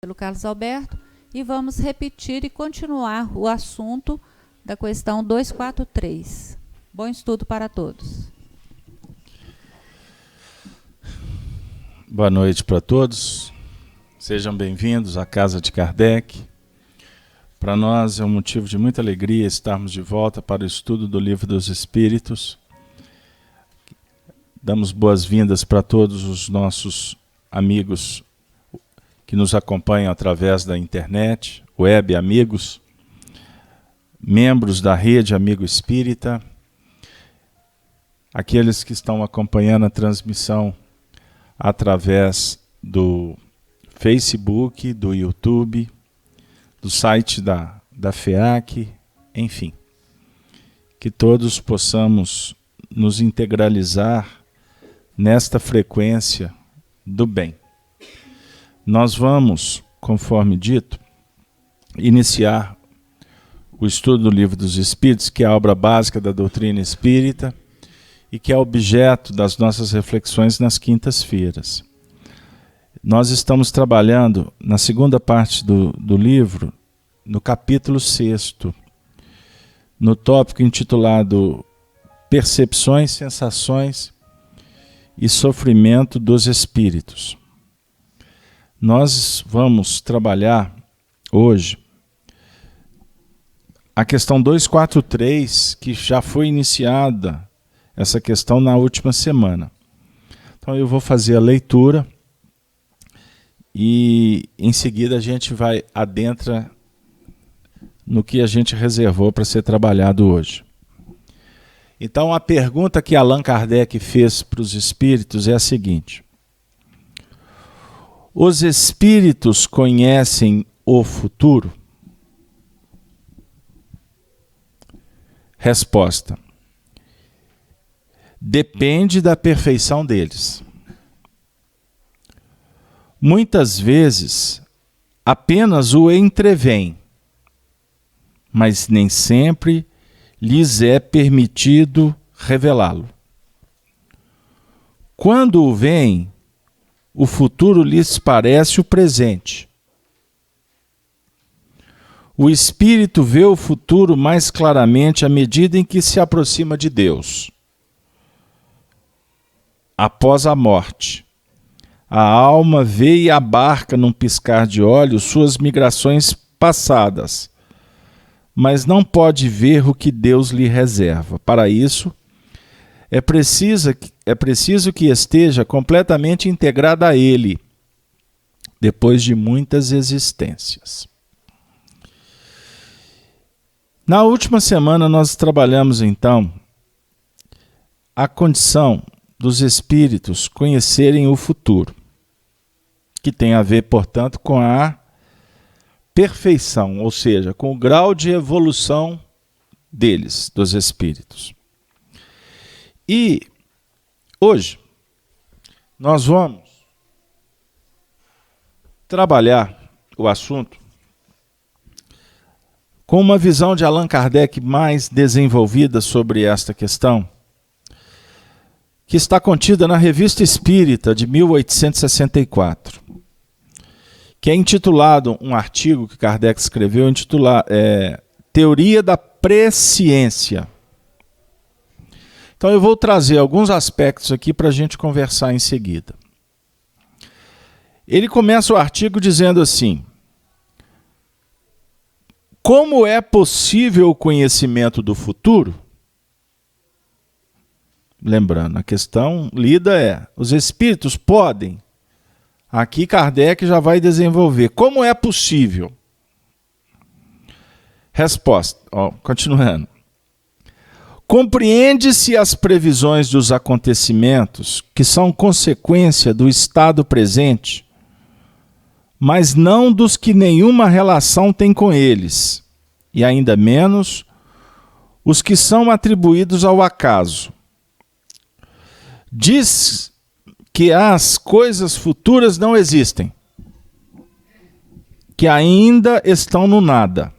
Pelo Carlos Alberto, e vamos repetir e continuar o assunto da questão 243. Bom estudo para todos. Boa noite para todos. Sejam bem-vindos à Casa de Kardec. Para nós é um motivo de muita alegria estarmos de volta para o estudo do Livro dos Espíritos. Damos boas-vindas para todos os nossos amigos que nos acompanham através da internet, web amigos, membros da rede Amigo Espírita, aqueles que estão acompanhando a transmissão através do Facebook, do YouTube, do site da FEAC, enfim. Que todos possamos nos integralizar nesta frequência do bem. Nós vamos, conforme dito, iniciar o estudo do Livro dos Espíritos, que é a obra básica da doutrina espírita e que é objeto das nossas reflexões nas quintas-feiras. Nós estamos trabalhando na segunda parte do livro, no capítulo 6º, no tópico intitulado Percepções, Sensações e Sofrimento dos Espíritos. Nós vamos trabalhar hoje a questão 243, que já foi iniciada essa questão na última semana. Então eu vou fazer a leitura e em seguida a gente vai adentra no que a gente reservou para ser trabalhado hoje. Então a pergunta que Allan Kardec fez para os espíritos é a seguinte: os espíritos conhecem o futuro? Resposta: depende da perfeição deles. Muitas vezes apenas o entreveem, mas nem sempre lhes é permitido revelá-lo. Quando o veem, o futuro lhes parece o presente. O espírito vê o futuro mais claramente à medida em que se aproxima de Deus. Após a morte, a alma vê e abarca num piscar de olhos suas migrações passadas, mas não pode ver o que Deus lhe reserva. Para isso, é preciso que esteja completamente integrada a Ele, depois de muitas existências. Na última semana nós trabalhamos então a condição dos espíritos conhecerem o futuro, que tem a ver, portanto, com a perfeição, ou seja, com o grau de evolução deles, dos espíritos. E hoje nós vamos trabalhar o assunto com uma visão de Allan Kardec mais desenvolvida sobre esta questão, que está contida na Revista Espírita de 1864, que é intitulado, um artigo que Kardec escreveu, intitulado Teoria da Presciência. Então eu vou trazer alguns aspectos aqui para a gente conversar em seguida. Ele começa o artigo dizendo assim: como é possível o conhecimento do futuro? Lembrando, a questão lida é: os espíritos podem? Aqui Kardec já vai desenvolver. Como é possível? Resposta, continuando. Compreende-se as previsões dos acontecimentos que são consequência do estado presente, mas não dos que nenhuma relação tem com eles, e ainda menos os que são atribuídos ao acaso. Diz que as coisas futuras não existem, que ainda estão no nada.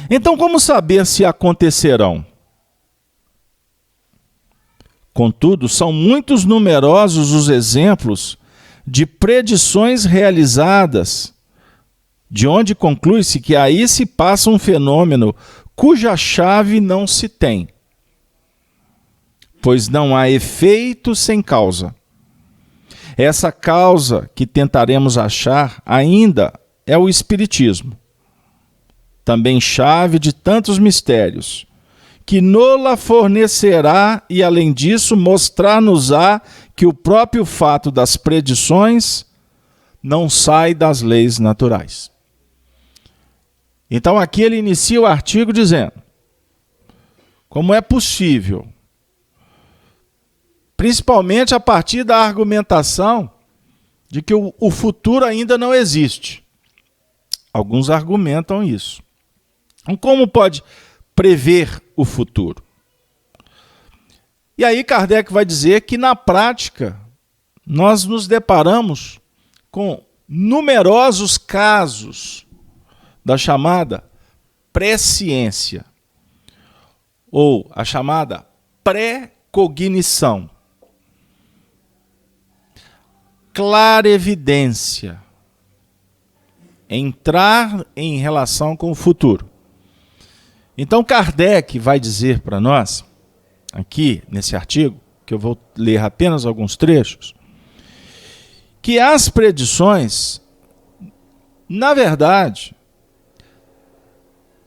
Então, como saber se acontecerão? Contudo, são muitos numerosos os exemplos de predições realizadas, de onde conclui-se que aí se passa um fenômeno cuja chave não se tem, pois não há efeito sem causa. Essa causa que tentaremos achar ainda é o Espiritismo, também chave de tantos mistérios, que nola fornecerá e, além disso, mostrar-nos-á que o próprio fato das predições não sai das leis naturais. Então aqui ele inicia o artigo dizendo como é possível, principalmente a partir da argumentação de que o futuro ainda não existe. Alguns argumentam isso. Então, como pode prever o futuro? E aí Kardec vai dizer que, na prática, nós nos deparamos com numerosos casos da chamada presciência, ou a chamada pré-cognição, clarevidência, entrar em relação com o futuro. Então Kardec vai dizer para nós, aqui nesse artigo, que eu vou ler apenas alguns trechos, que as predições, na verdade,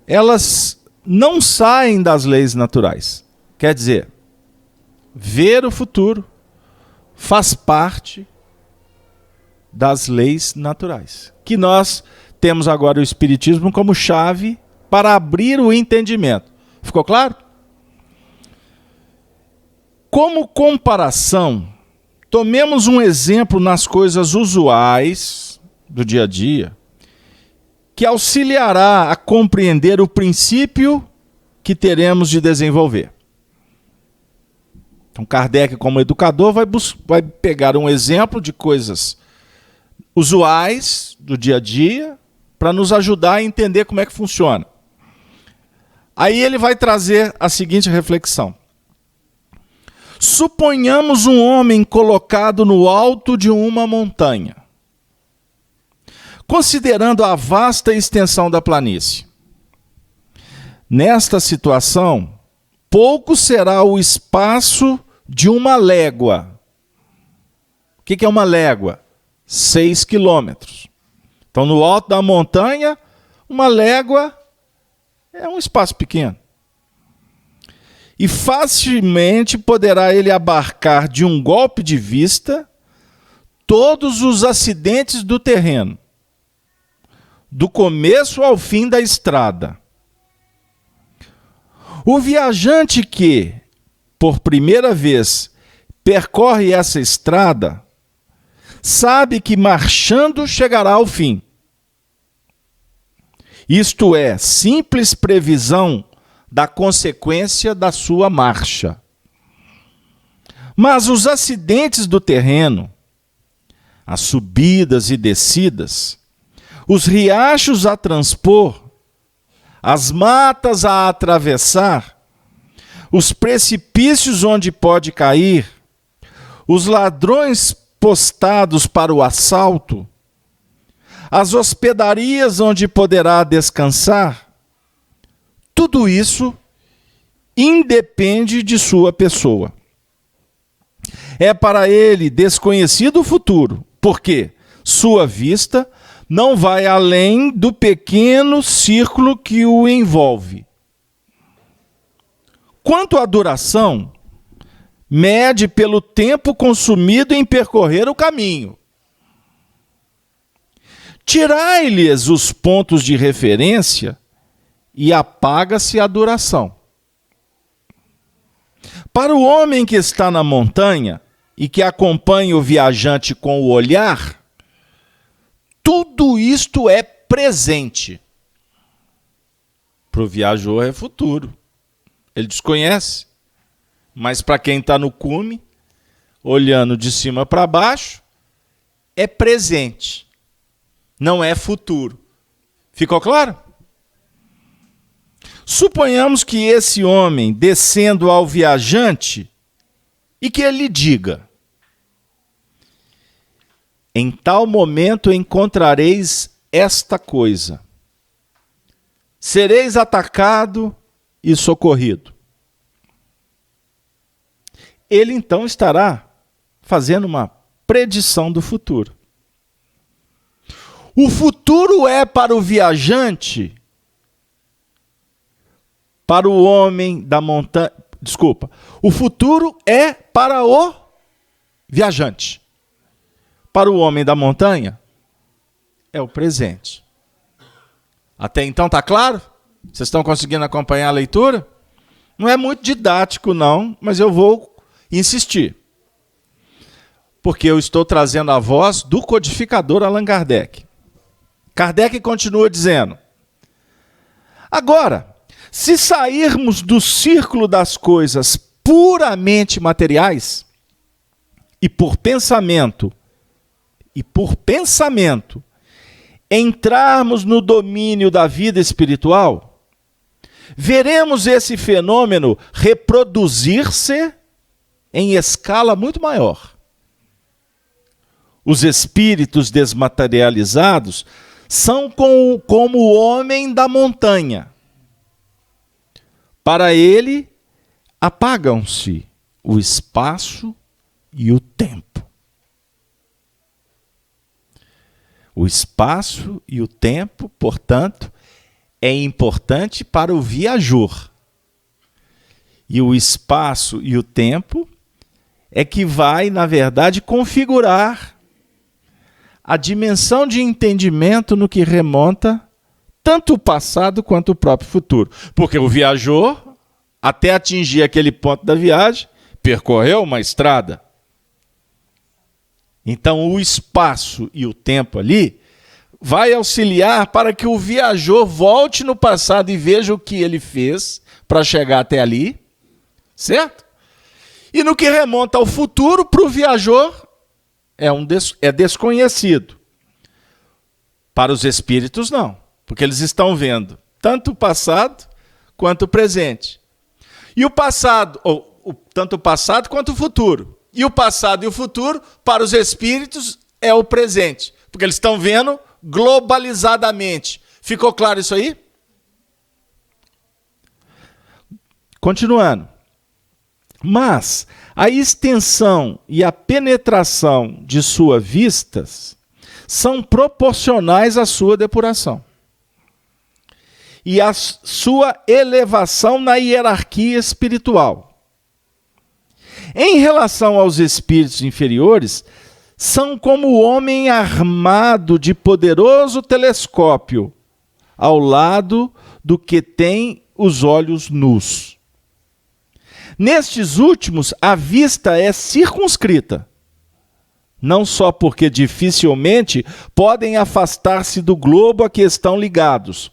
elas não saem das leis naturais. Quer dizer, ver o futuro faz parte das leis naturais, que nós temos agora o Espiritismo como chave para abrir o entendimento. Ficou claro? Como comparação, tomemos um exemplo nas coisas usuais do dia a dia, que auxiliará a compreender o princípio que teremos de desenvolver. Então Kardec, como educador, vai pegar um exemplo de coisas usuais do dia a dia para nos ajudar a entender como é que funciona. Aí ele vai trazer a seguinte reflexão. Suponhamos um homem colocado no alto de uma montanha, considerando a vasta extensão da planície. Nesta situação, pouco será o espaço de uma légua. O que é uma légua? 6 quilômetros. Então, no alto da montanha, uma légua é um espaço pequeno. E facilmente poderá ele abarcar de um golpe de vista todos os acidentes do terreno, do começo ao fim da estrada. O viajante que, por primeira vez, percorre essa estrada, sabe que marchando chegará ao fim. Isto é, simples previsão da consequência da sua marcha. Mas os acidentes do terreno, as subidas e descidas, os riachos a transpor, as matas a atravessar, os precipícios onde pode cair, os ladrões postados para o assalto, as hospedarias onde poderá descansar, tudo isso independe de sua pessoa. É para ele desconhecido o futuro, porque sua vista não vai além do pequeno círculo que o envolve. Quanto à duração, mede pelo tempo consumido em percorrer o caminho. Tirai-lhes os pontos de referência e apaga-se a duração. Para o homem que está na montanha e que acompanha o viajante com o olhar, tudo isto é presente. Para o viajor é futuro. Ele desconhece. Mas para quem está no cume, olhando de cima para baixo, é presente. Não é futuro. Ficou claro? Suponhamos que esse homem, descendo ao viajante, e que ele diga: Em tal momento encontrareis esta coisa: sereis atacado e socorrido. Ele então estará fazendo uma predição do futuro. O futuro é para o viajante, para o homem da montanha. Desculpa. O futuro é para o viajante. Para o homem da montanha, é o presente. Até então está claro? Vocês estão conseguindo acompanhar a leitura? Não é muito didático, não, mas eu vou insistir. Porque eu estou trazendo a voz do codificador Allan Kardec. Kardec continua dizendo: agora, se sairmos do círculo das coisas puramente materiais, e por pensamento, entrarmos no domínio da vida espiritual, veremos esse fenômeno reproduzir-se em escala muito maior. Os espíritos desmaterializados são como o homem da montanha. Para ele, apagam-se o espaço e o tempo. O espaço e o tempo, portanto, é importante para o viajor. E o espaço e o tempo é que vai, na verdade, configurar a dimensão de entendimento no que remonta tanto o passado quanto o próprio futuro. Porque o viajor, até atingir aquele ponto da viagem, percorreu uma estrada. Então, o espaço e o tempo ali vai auxiliar para que o viajor volte no passado e veja o que ele fez para chegar até ali, certo? E no que remonta ao futuro, para o viajor, é desconhecido. Para os espíritos, não, porque eles estão vendo tanto o passado quanto o presente. E o passado, tanto o passado quanto o futuro. E o passado e o futuro, para os espíritos, é o presente. Porque eles estão vendo globalizadamente. Ficou claro isso aí? Continuando. Mas a extensão e a penetração de suas vistas são proporcionais à sua depuração e à sua elevação na hierarquia espiritual. Em relação aos espíritos inferiores, são como o homem armado de poderoso telescópio, ao lado do que tem os olhos nus. Nestes últimos, a vista é circunscrita, não só porque dificilmente podem afastar-se do globo a que estão ligados,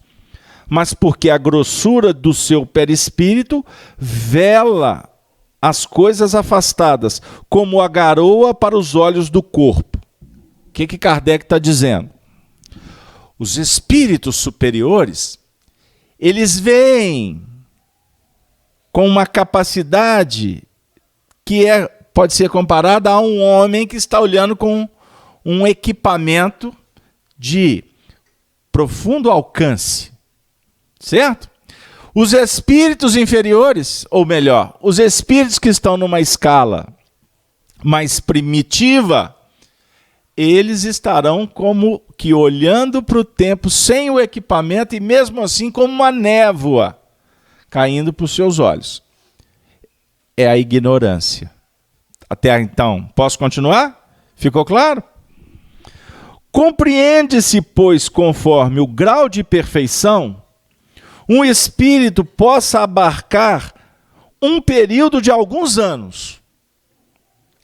mas porque a grossura do seu perispírito vela as coisas afastadas, como a garoa para os olhos do corpo. O que Kardec está dizendo? Os espíritos superiores, eles veem com uma capacidade que pode ser comparada a um homem que está olhando com um equipamento de profundo alcance, certo? Os espíritos inferiores, ou melhor, os espíritos que estão numa escala mais primitiva, eles estarão como que olhando para o tempo sem o equipamento e mesmo assim como uma névoa caindo para os seus olhos. É a ignorância. Até então, posso continuar? Ficou claro? Compreende-se, pois, conforme o grau de perfeição, um espírito possa abarcar um período de alguns anos,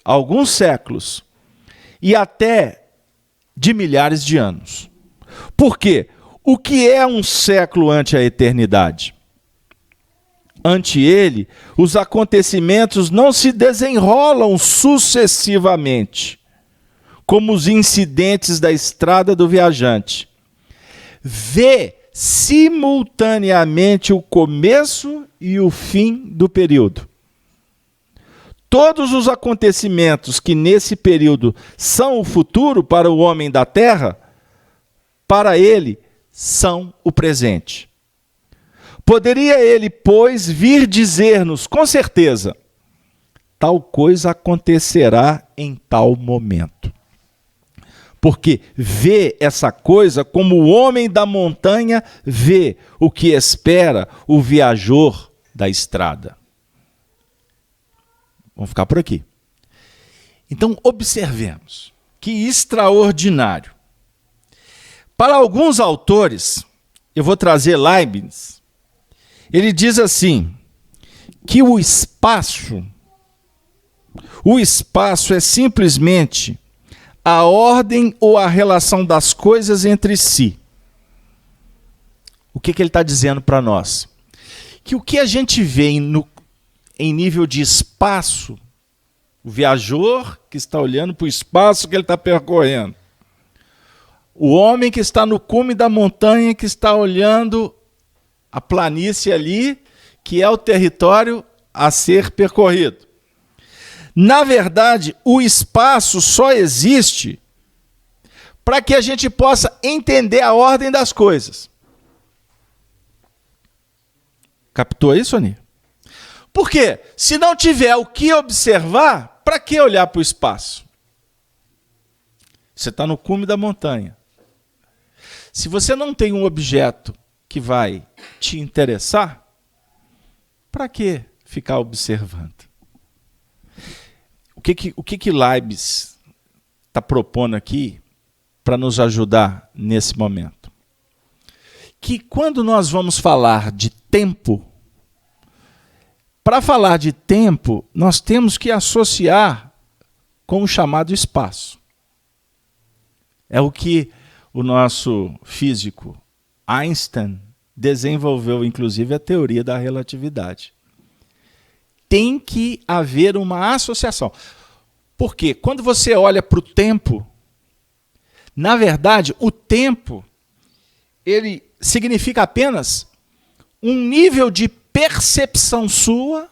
alguns séculos, e até de milhares de anos. Por quê? O que é um século ante a eternidade? Ante ele, os acontecimentos não se desenrolam sucessivamente, como os incidentes da estrada do viajante. Vê simultaneamente o começo e o fim do período. todos os acontecimentos que nesse período são o futuro para o homem da terra, para ele são o presente. Poderia ele, pois, vir dizer-nos com certeza: tal coisa acontecerá em tal momento. Porque vê essa coisa como o homem da montanha vê o que espera o viajor da estrada. Vamos ficar por aqui. Então, observemos que extraordinário. Para alguns autores, eu vou trazer Leibniz, ele diz assim, que o espaço é simplesmente a ordem ou a relação das coisas entre si. O que ele está dizendo para nós? Que o que a gente vê em nível de espaço, o viajor que está olhando para o espaço que ele está percorrendo, o homem que está no cume da montanha, que está olhando a planície ali, que é o território a ser percorrido. Na verdade, o espaço só existe para que a gente possa entender a ordem das coisas. Captou isso, Ani? Por quê? Se não tiver o que observar, para que olhar para o espaço? Você está no cume da montanha. Se você não tem um objeto que vai te interessar, para que ficar observando? O que Leibniz está propondo aqui para nos ajudar nesse momento? Que quando nós vamos falar de tempo, para falar de tempo, nós temos que associar com o chamado espaço. É o que o nosso físico Einstein desenvolveu, inclusive, a teoria da relatividade. Tem que haver uma associação. Porque quando você olha para o tempo, na verdade, o tempo ele significa apenas um nível de percepção sua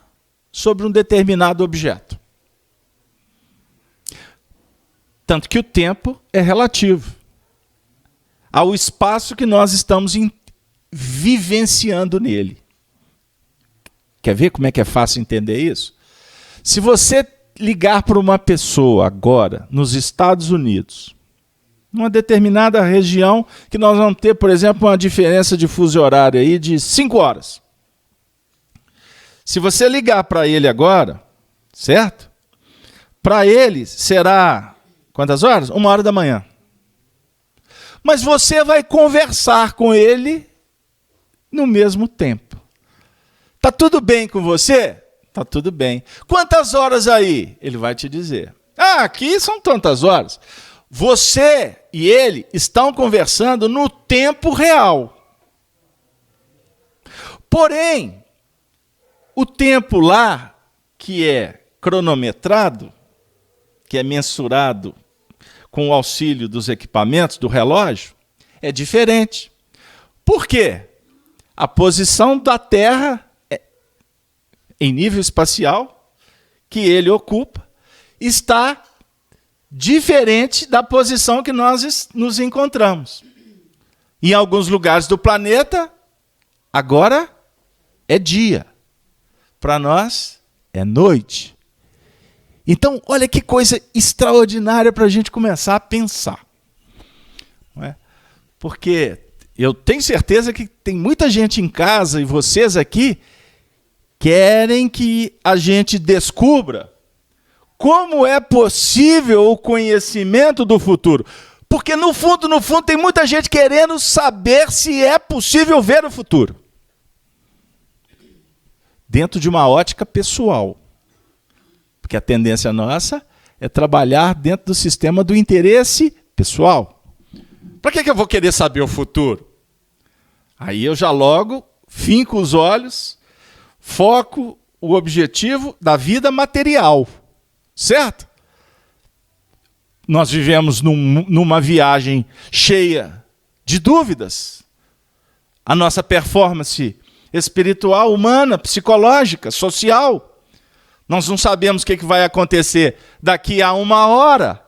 sobre um determinado objeto. Tanto que o tempo é relativo ao espaço que nós estamos vivenciando nele. Quer ver como é que é fácil entender isso? Se você ligar para uma pessoa agora, nos Estados Unidos, numa determinada região, que nós vamos ter, por exemplo, uma diferença de fuso horário aí de 5 horas. Se você ligar para ele agora, certo? Para ele será quantas horas? 1h da manhã. Mas você vai conversar com ele no mesmo tempo. Tá tudo bem com você? Tá tudo bem. Quantas horas aí? Ele vai te dizer. Aqui são tantas horas. Você e ele estão conversando no tempo real. Porém, o tempo lá, que é cronometrado, que é mensurado com o auxílio dos equipamentos, do relógio, é diferente. Por quê? A posição da Terra em nível espacial que ele ocupa está diferente da posição que nós nos encontramos. Em alguns lugares do planeta, agora é dia. Para nós, é noite. Então, olha que coisa extraordinária para a gente começar a pensar. Não é? Porque eu tenho certeza que tem muita gente em casa, e vocês aqui, querem que a gente descubra como é possível o conhecimento do futuro. Porque no fundo, tem muita gente querendo saber se é possível ver o futuro. Dentro de uma ótica pessoal. Porque a tendência nossa é trabalhar dentro do sistema do interesse pessoal. Para que eu vou querer saber o futuro? Aí eu já logo finco os olhos, foco o objetivo da vida material. Certo? Nós vivemos numa viagem cheia de dúvidas. A nossa performance espiritual, humana, psicológica, social, Nós não sabemos o que vai acontecer daqui a 1 hora.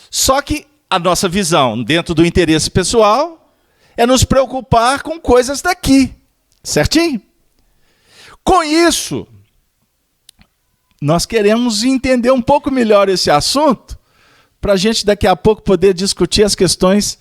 Só que a nossa visão, dentro do interesse pessoal, é nos preocupar com coisas daqui. Certinho? Com isso, nós queremos entender um pouco melhor esse assunto, para a gente daqui a pouco poder discutir as questões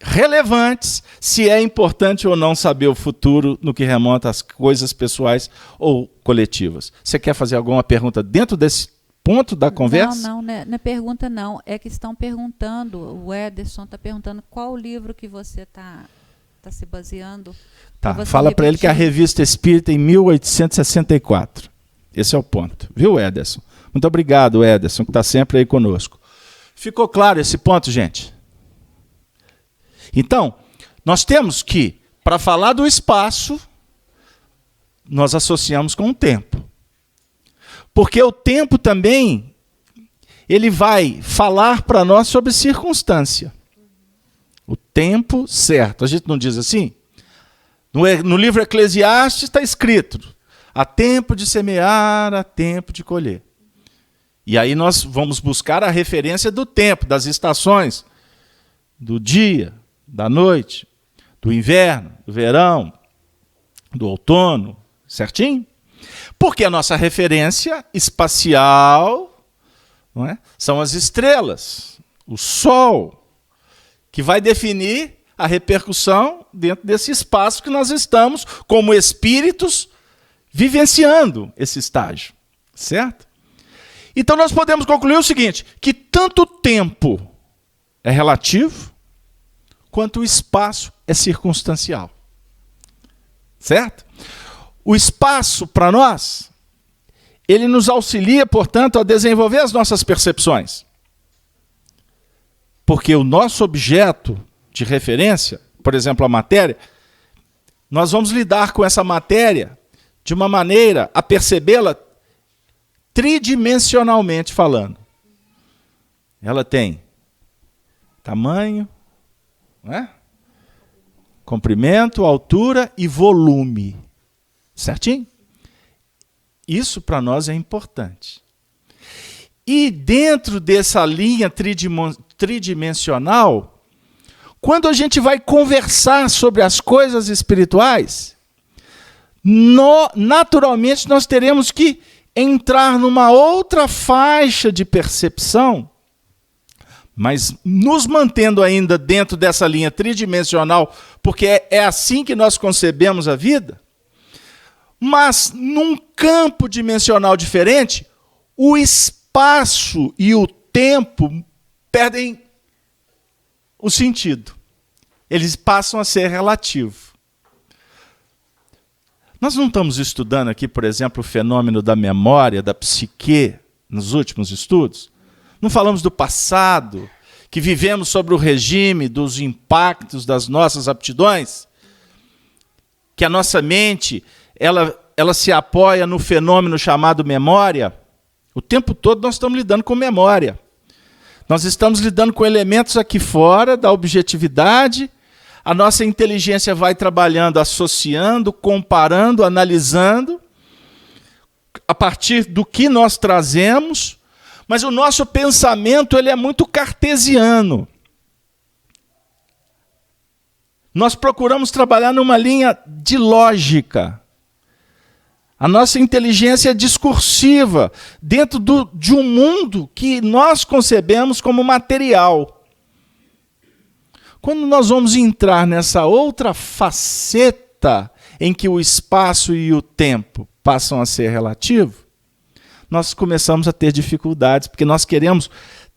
relevantes, se é importante ou não saber o futuro no que remonta às coisas pessoais ou coletivas. Você quer fazer alguma pergunta dentro desse ponto da conversa? Não é pergunta não. É que estão perguntando, o Ederson está perguntando qual livro que você está se baseando. Tá, fala para ele que a Revista Espírita em 1864. Esse é o ponto. Viu, Ederson? Muito obrigado, Ederson, que está sempre aí conosco. Ficou claro esse ponto, gente? Então, nós temos que, para falar do espaço, nós associamos com o tempo. Porque o tempo também, ele vai falar para nós sobre circunstância. O tempo certo. A gente não diz assim? No livro Eclesiastes está escrito: há tempo de semear, há tempo de colher. E aí nós vamos buscar a referência do tempo, das estações, do dia, da noite, do inverno, do verão, do outono, certinho? Porque a nossa referência espacial, não é? São as estrelas, o Sol, que vai definir a repercussão dentro desse espaço que nós estamos, como espíritos, vivenciando esse estágio, certo? Então nós podemos concluir o seguinte, que tanto o tempo é relativo, quanto o espaço é circunstancial. Certo? O espaço, para nós, ele nos auxilia, portanto, a desenvolver as nossas percepções. Porque o nosso objeto de referência, por exemplo, a matéria, nós vamos lidar com essa matéria de uma maneira a percebê-la tridimensionalmente falando. Ela tem tamanho, não é? Comprimento, altura e volume. Certinho? Isso para nós é importante. E dentro dessa linha tridimensional, quando a gente vai conversar sobre as coisas espirituais, naturalmente nós teremos que entrar numa outra faixa de percepção, mas nos mantendo ainda dentro dessa linha tridimensional, porque é assim que nós concebemos a vida, mas num campo dimensional diferente, o espaço e o tempo perdem o sentido. Eles passam a ser relativos. Nós não estamos estudando aqui, por exemplo, o fenômeno da memória, da psique, nos últimos estudos? Não falamos do passado, que vivemos sobre o regime dos impactos das nossas aptidões? Que a nossa mente, ela se apoia no fenômeno chamado memória? O tempo todo nós estamos lidando com memória. Nós estamos lidando com elementos aqui fora da objetividade. A nossa inteligência vai trabalhando, associando, comparando, analisando, a partir do que nós trazemos, mas o nosso pensamento ele é muito cartesiano. Nós procuramos trabalhar numa linha de lógica. A nossa inteligência é discursiva, dentro de um mundo que nós concebemos como material. Quando nós vamos entrar nessa outra faceta em que o espaço e o tempo passam a ser relativos, nós começamos a ter dificuldades, porque nós queremos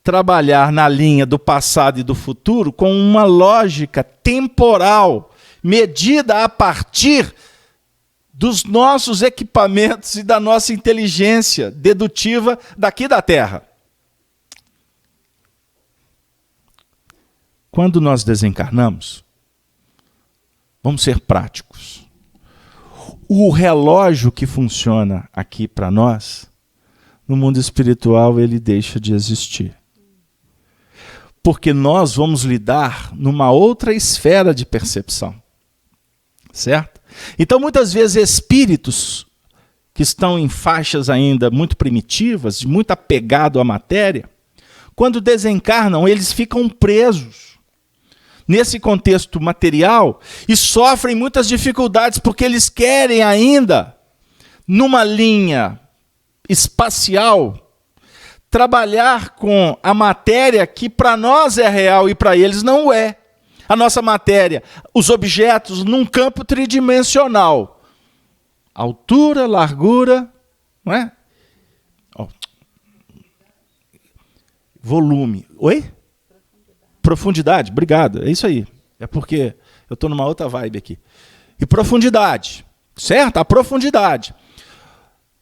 trabalhar na linha do passado e do futuro com uma lógica temporal, medida a partir dos nossos equipamentos e da nossa inteligência dedutiva daqui da Terra. Quando nós desencarnamos, vamos ser práticos. O relógio que funciona aqui para nós, no mundo espiritual, ele deixa de existir. Porque nós vamos lidar numa outra esfera de percepção. Certo? Então, muitas vezes, espíritos que estão em faixas ainda muito primitivas, muito apegado à matéria, quando desencarnam, eles ficam presos nesse contexto material e sofrem muitas dificuldades, porque eles querem ainda, numa linha espacial, trabalhar com a matéria que para nós é real e para eles não é. A nossa matéria, os objetos num campo tridimensional. Altura, largura, não é? Oh. Volume. Oi? Profundidade, obrigado. É isso aí. É porque eu estou numa outra vibe aqui. E profundidade, certo? A profundidade.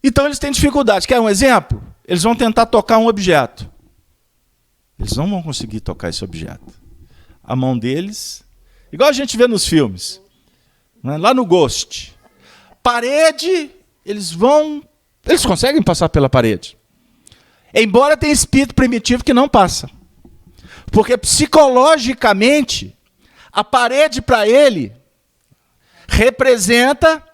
Então eles têm dificuldade. Quer um exemplo? Eles vão tentar tocar um objeto. Eles não vão conseguir tocar esse objeto. A mão deles, igual a gente vê nos filmes, né? Lá no Ghost. Parede, eles conseguem passar pela parede. Embora tenha espírito primitivo que não passa. Porque psicologicamente, a parede para ele representa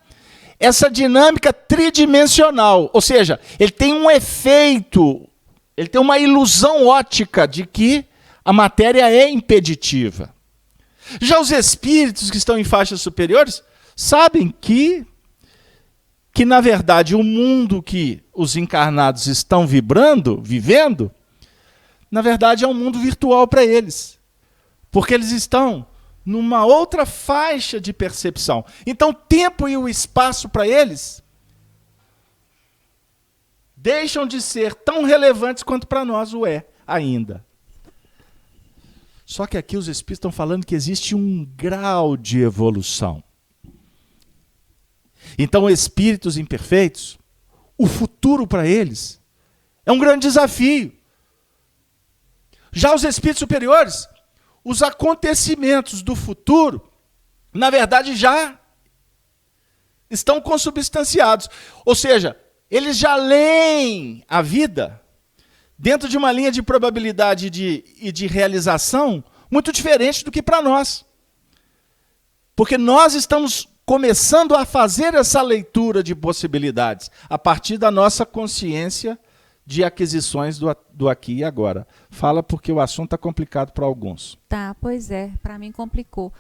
essa dinâmica tridimensional. Ou seja, ele tem um efeito, ele tem uma ilusão ótica de que a matéria é impeditiva. Já os espíritos que estão em faixas superiores sabem que na verdade, o mundo que os encarnados estão vivendo, na verdade é um mundo virtual para eles. Porque eles estão numa outra faixa de percepção. Então, o tempo e o espaço para eles deixam de ser tão relevantes quanto para nós o é ainda. Só que aqui os espíritos estão falando que existe um grau de evolução. Então, espíritos imperfeitos, o futuro para eles é um grande desafio. Já os espíritos superiores, os acontecimentos do futuro, na verdade, já estão consubstanciados. Ou seja, eles já leem a vida dentro de uma linha de probabilidade e de realização muito diferente do que para nós. Porque nós estamos começando a fazer essa leitura de possibilidades a partir da nossa consciência de aquisições do aqui e agora. Fala porque o assunto está complicado para alguns. Tá, pois é, para mim complicou.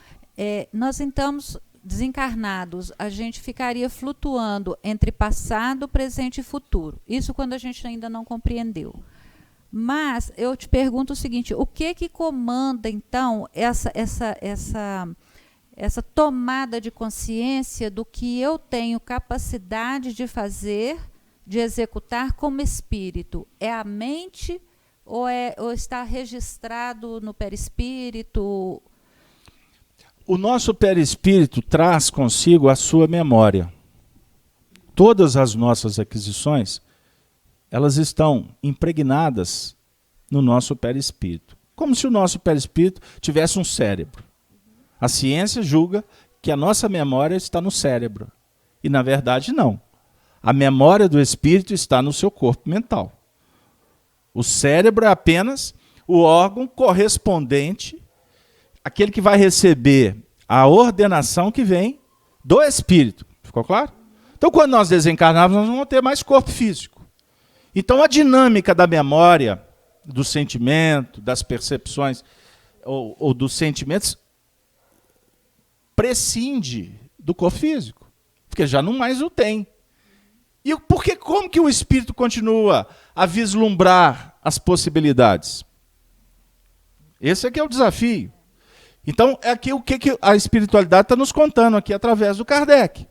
Nós estamos desencarnados, a gente ficaria flutuando entre passado, presente e futuro. Isso quando a gente ainda não compreendeu. Mas eu te pergunto o seguinte, o que comanda então essa tomada de consciência do que eu tenho capacidade de fazer, de executar como espírito? É a mente ou está registrado no perispírito? O nosso perispírito traz consigo a sua memória. Todas as nossas aquisições, elas estão impregnadas no nosso perispírito. Como se o nosso perispírito tivesse um cérebro. A ciência julga que a nossa memória está no cérebro. E, na verdade, não. A memória do espírito está no seu corpo mental. O cérebro é apenas o órgão correspondente, aquele que vai receber a ordenação que vem do espírito. Ficou claro? Então, quando nós desencarnarmos, nós não vamos ter mais corpo físico. Então, a dinâmica da memória, do sentimento, das percepções ou dos sentimentos prescinde do corpo físico, porque já não mais o tem. E como que o espírito continua a vislumbrar as possibilidades? Esse aqui é o desafio. Então, é aqui o que a espiritualidade está nos contando aqui através do Kardec.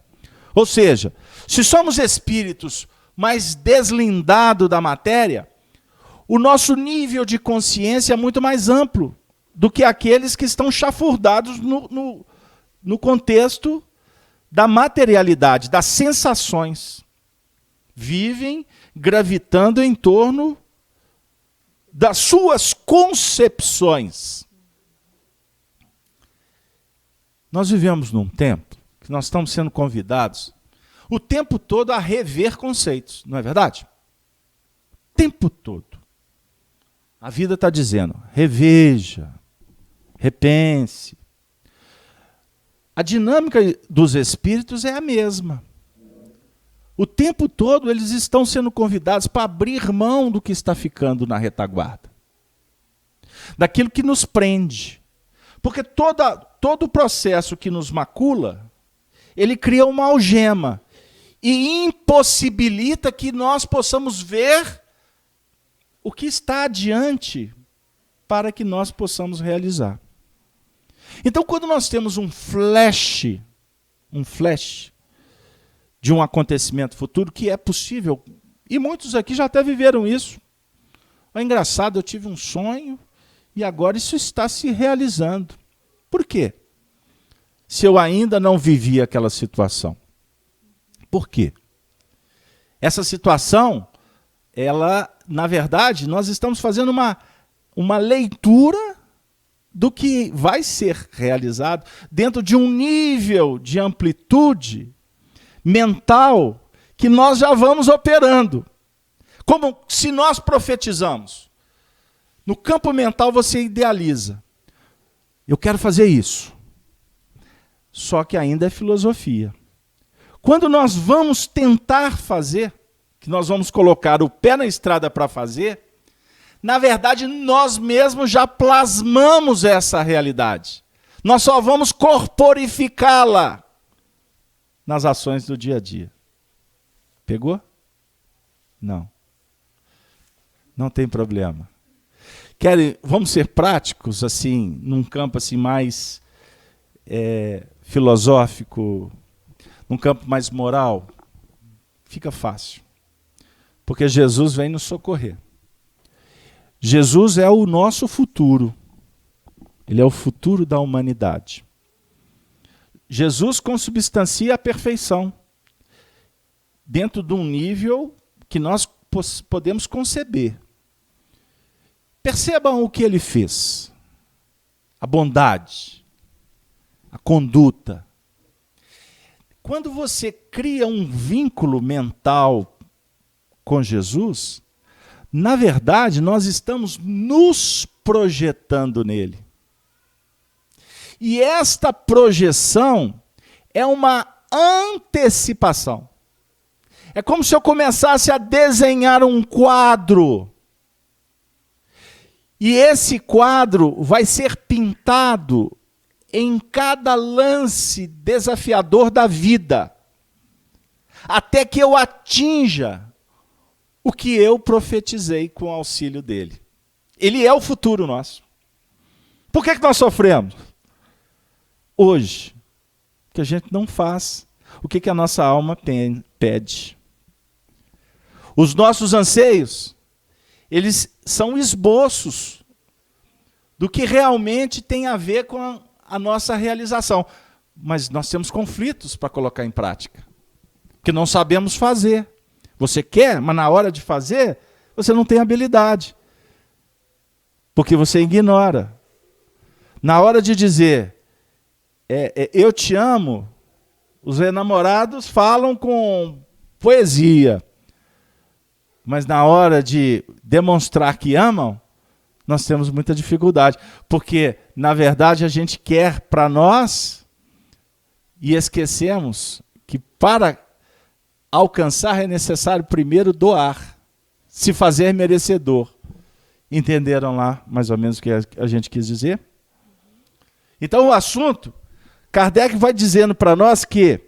Ou seja, se somos espíritos mais deslindados da matéria, o nosso nível de consciência é muito mais amplo do que aqueles que estão chafurdados no contexto da materialidade, das sensações. Vivem gravitando em torno das suas concepções. Nós vivemos num tempo que nós estamos sendo convidados o tempo todo a rever conceitos, não é verdade? O tempo todo. A vida está dizendo, reveja, repense. A dinâmica dos espíritos é a mesma. O tempo todo eles estão sendo convidados para abrir mão do que está ficando na retaguarda. Daquilo que nos prende. Porque todo o processo que nos macula, ele cria uma algema e impossibilita que nós possamos ver o que está adiante para que nós possamos realizar. Então, quando nós temos um flash de um acontecimento futuro, que é possível, e muitos aqui já até viveram isso. É engraçado, eu tive um sonho e agora isso está se realizando. Por quê? Se eu ainda não vivi aquela situação. Por quê? Essa situação, ela, na verdade, nós estamos fazendo uma leitura do que vai ser realizado dentro de um nível de amplitude mental que nós já vamos operando. Como se nós profetizamos. No campo mental você idealiza. Eu quero fazer isso. Só que ainda é filosofia. Quando nós vamos tentar fazer, que nós vamos colocar o pé na estrada para fazer, na verdade nós mesmos já plasmamos essa realidade. Nós só vamos corporificá-la nas ações do dia a dia. Pegou? Não. Não tem problema. Vamos ser práticos, assim, num campo assim mais filosófico, num campo mais moral? Fica fácil. Porque Jesus vem nos socorrer. Jesus é o nosso futuro. Ele é o futuro da humanidade. Jesus consubstancia a perfeição dentro de um nível que nós podemos conceber. Percebam o que ele fez. A bondade, a conduta. Quando você cria um vínculo mental com Jesus, na verdade, nós estamos nos projetando nele. E esta projeção é uma antecipação. É como se eu começasse a desenhar um quadro. E esse quadro vai ser pintado em cada lance desafiador da vida, até que eu atinja o que eu profetizei com o auxílio dele. Ele é o futuro nosso. Por que nós sofremos? Hoje, que a gente não faz o que a nossa alma pede. Os nossos anseios, eles são esboços do que realmente tem a ver com a nossa realização. Mas nós temos conflitos para colocar em prática, que não sabemos fazer. Você quer, mas na hora de fazer, você não tem habilidade, porque você ignora. Na hora de dizer, eu te amo, os enamorados falam com poesia. Mas na hora de demonstrar que amam, nós temos muita dificuldade. Porque, na verdade, a gente quer para nós e esquecemos que para alcançar é necessário primeiro doar, se fazer merecedor. Entenderam lá mais ou menos o que a gente quis dizer? Então o assunto, Kardec vai dizendo para nós que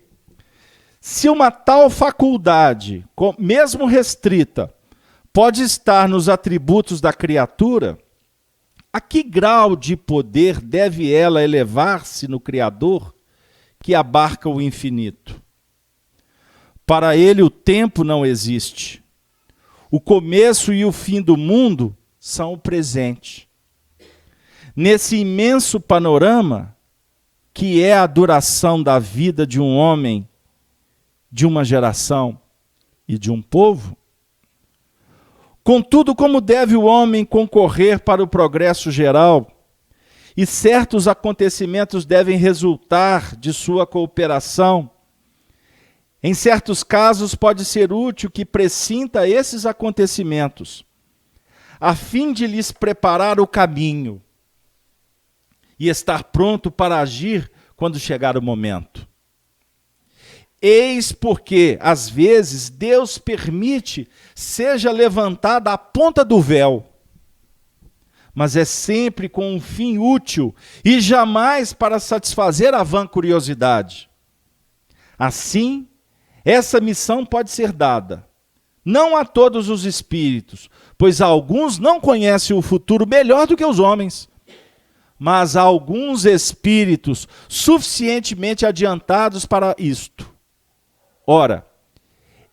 se uma tal faculdade, mesmo restrita, pode estar nos atributos da criatura, a que grau de poder deve ela elevar-se no Criador que abarca o infinito? Para ele o tempo não existe. O começo e o fim do mundo são o presente. Nesse imenso panorama, que é a duração da vida de um homem, de uma geração e de um povo, contudo, como deve o homem concorrer para o progresso geral, e certos acontecimentos devem resultar de sua cooperação, em certos casos pode ser útil que pressinta esses acontecimentos, a fim de lhes preparar o caminho e estar pronto para agir quando chegar o momento. Eis porque, às vezes, Deus permite seja levantada a ponta do véu, mas é sempre com um fim útil e jamais para satisfazer a vã curiosidade. Assim, essa missão pode ser dada, não a todos os espíritos, pois alguns não conhecem o futuro melhor do que os homens, mas a alguns espíritos suficientemente adiantados para isto. Ora,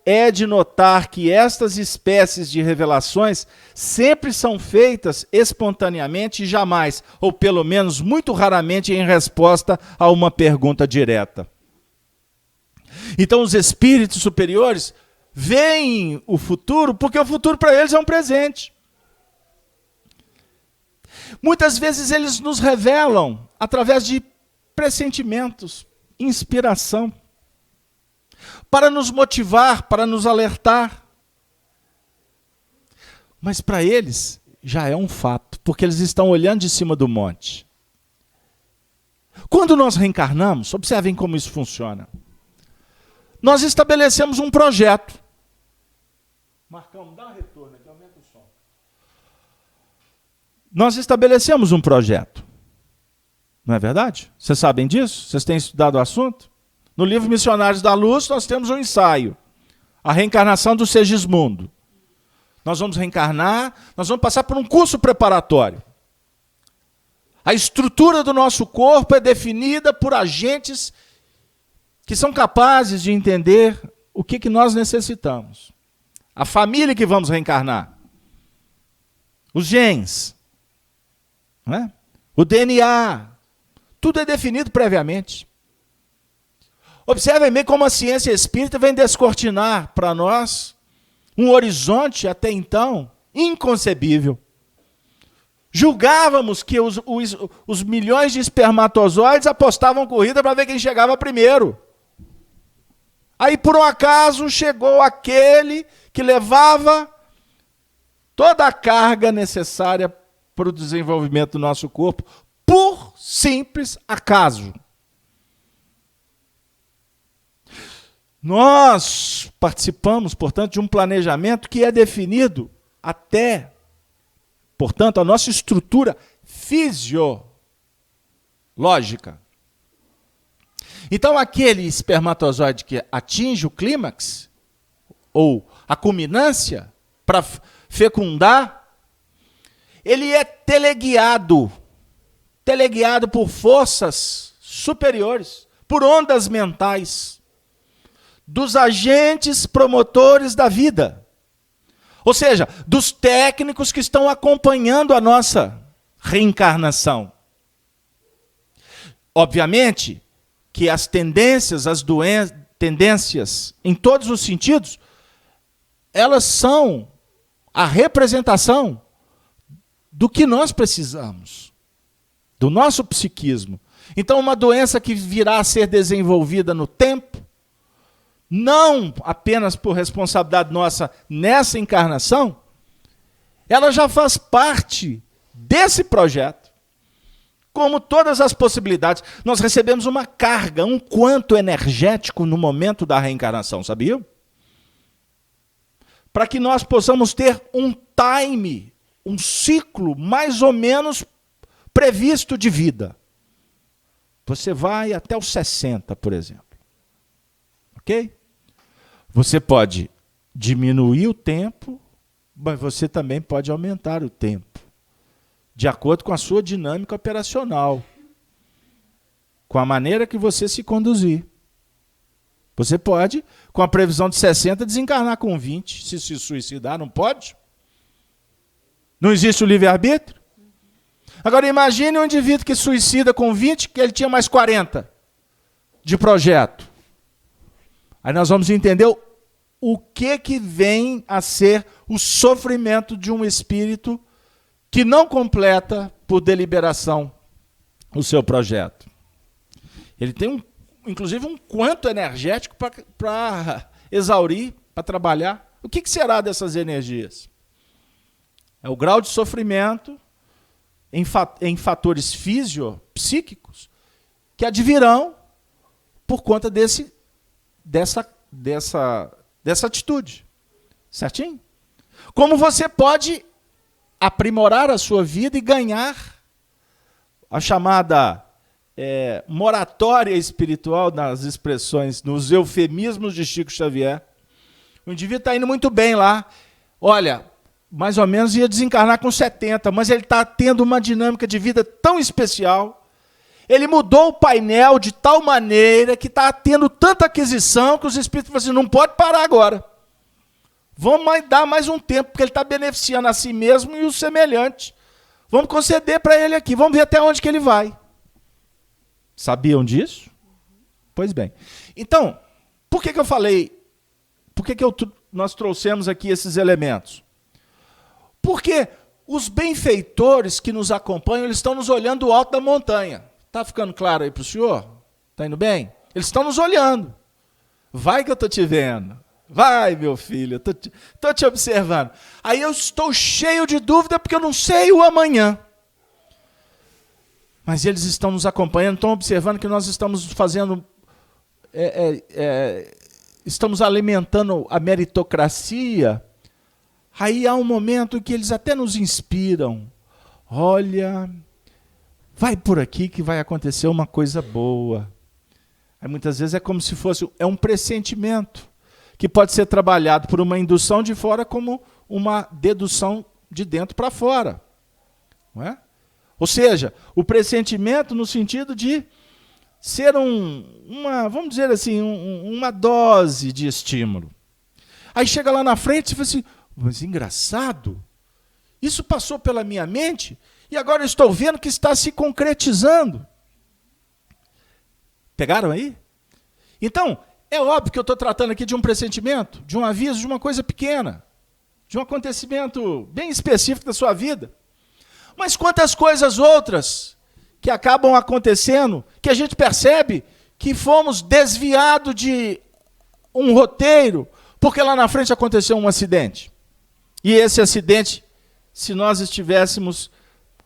é de notar que estas espécies de revelações sempre são feitas espontaneamente e jamais, ou pelo menos muito raramente, em resposta a uma pergunta direta. Então os espíritos superiores veem o futuro porque o futuro para eles é um presente. Muitas vezes eles nos revelam através de pressentimentos, inspiração, para nos motivar, para nos alertar. Mas para eles já é um fato, porque eles estão olhando de cima do monte. Quando nós reencarnamos, observem como isso funciona. Nós estabelecemos um projeto. Marcão, dá um retorno aqui, aumenta o som. Nós estabelecemos um projeto. Não é verdade? Vocês sabem disso? Vocês têm estudado o assunto? No livro Missionários da Luz, nós temos um ensaio. A reencarnação do Segismundo. Nós vamos reencarnar, nós vamos passar por um curso preparatório. A estrutura do nosso corpo é definida por agentes que são capazes de entender o que nós necessitamos. A família que vamos reencarnar. Os genes. Não é? O DNA. Tudo é definido previamente. Observem bem como a ciência espírita vem descortinar para nós um horizonte até então inconcebível. Julgávamos que os milhões de espermatozoides apostavam corrida para ver quem chegava primeiro. Aí, por um acaso, chegou aquele que levava toda a carga necessária para o desenvolvimento do nosso corpo, por simples acaso. Nós participamos, portanto, de um planejamento que é definido até, portanto, a nossa estrutura fisiológica. Então, aquele espermatozoide que atinge o clímax, ou a culminância, para fecundar, ele é teleguiado por forças superiores, por ondas mentais, dos agentes promotores da vida. Ou seja, dos técnicos que estão acompanhando a nossa reencarnação. Obviamente que as tendências, tendências em todos os sentidos, elas são a representação do que nós precisamos, do nosso psiquismo. Então, uma doença que virá a ser desenvolvida no tempo, não apenas por responsabilidade nossa nessa encarnação, ela já faz parte desse projeto. Como todas as possibilidades, nós recebemos uma carga, um quanto energético no momento da reencarnação, sabiam? Para que nós possamos ter um time, um ciclo mais ou menos previsto de vida. Você vai até os 60, por exemplo. Ok? Você pode diminuir o tempo, mas você também pode aumentar o tempo, de acordo com a sua dinâmica operacional, com a maneira que você se conduzir. Você pode, com a previsão de 60, desencarnar com 20, se suicidar, não pode? Não existe o livre-arbítrio? Agora imagine um indivíduo que suicida com 20, que ele tinha mais 40 de projeto. Aí nós vamos entender o que vem a ser o sofrimento de um espírito que não completa por deliberação o seu projeto. Ele tem, inclusive, um quanto energético para exaurir, para trabalhar. O que será dessas energias? É o grau de sofrimento em fatores fisiopsíquicos que advirão por conta desse dessa atitude. Certinho? Como você pode aprimorar a sua vida e ganhar a chamada moratória espiritual, nas expressões, nos eufemismos de Chico Xavier. O indivíduo está indo muito bem lá. Olha, mais ou menos ia desencarnar com 70, mas ele está tendo uma dinâmica de vida tão especial. Ele mudou o painel de tal maneira que está tendo tanta aquisição que os espíritos falam assim, não pode parar agora. Vamos dar mais um tempo, porque ele está beneficiando a si mesmo e o semelhante. Vamos conceder para ele aqui, vamos ver até onde que ele vai. Sabiam disso? Pois bem. Então, por que eu falei, nós trouxemos aqui esses elementos? Porque os benfeitores que nos acompanham, eles estão nos olhando do alto da montanha. Está ficando claro aí para o senhor? Está indo bem? Eles estão nos olhando. Vai que eu estou te vendo. Vai, meu filho, estou te observando. Aí eu estou cheio de dúvida porque eu não sei o amanhã. Mas eles estão nos acompanhando, estão observando que nós estamos fazendo, estamos alimentando a meritocracia. Aí há um momento que eles até nos inspiram. Olha, vai por aqui que vai acontecer uma coisa boa. Aí muitas vezes é como se fosse um pressentimento, que pode ser trabalhado por uma indução de fora como uma dedução de dentro para fora. Não é? Ou seja, o pressentimento no sentido de ser vamos dizer assim, uma dose de estímulo. Aí chega lá na frente e fala assim, mas engraçado, isso passou pela minha mente e agora eu estou vendo que está se concretizando. Pegaram aí? Então, é óbvio que eu estou tratando aqui de um pressentimento, de um aviso, de uma coisa pequena, de um acontecimento bem específico da sua vida. Mas quantas coisas outras que acabam acontecendo, que a gente percebe que fomos desviados de um roteiro, porque lá na frente aconteceu um acidente. E esse acidente, se nós estivéssemos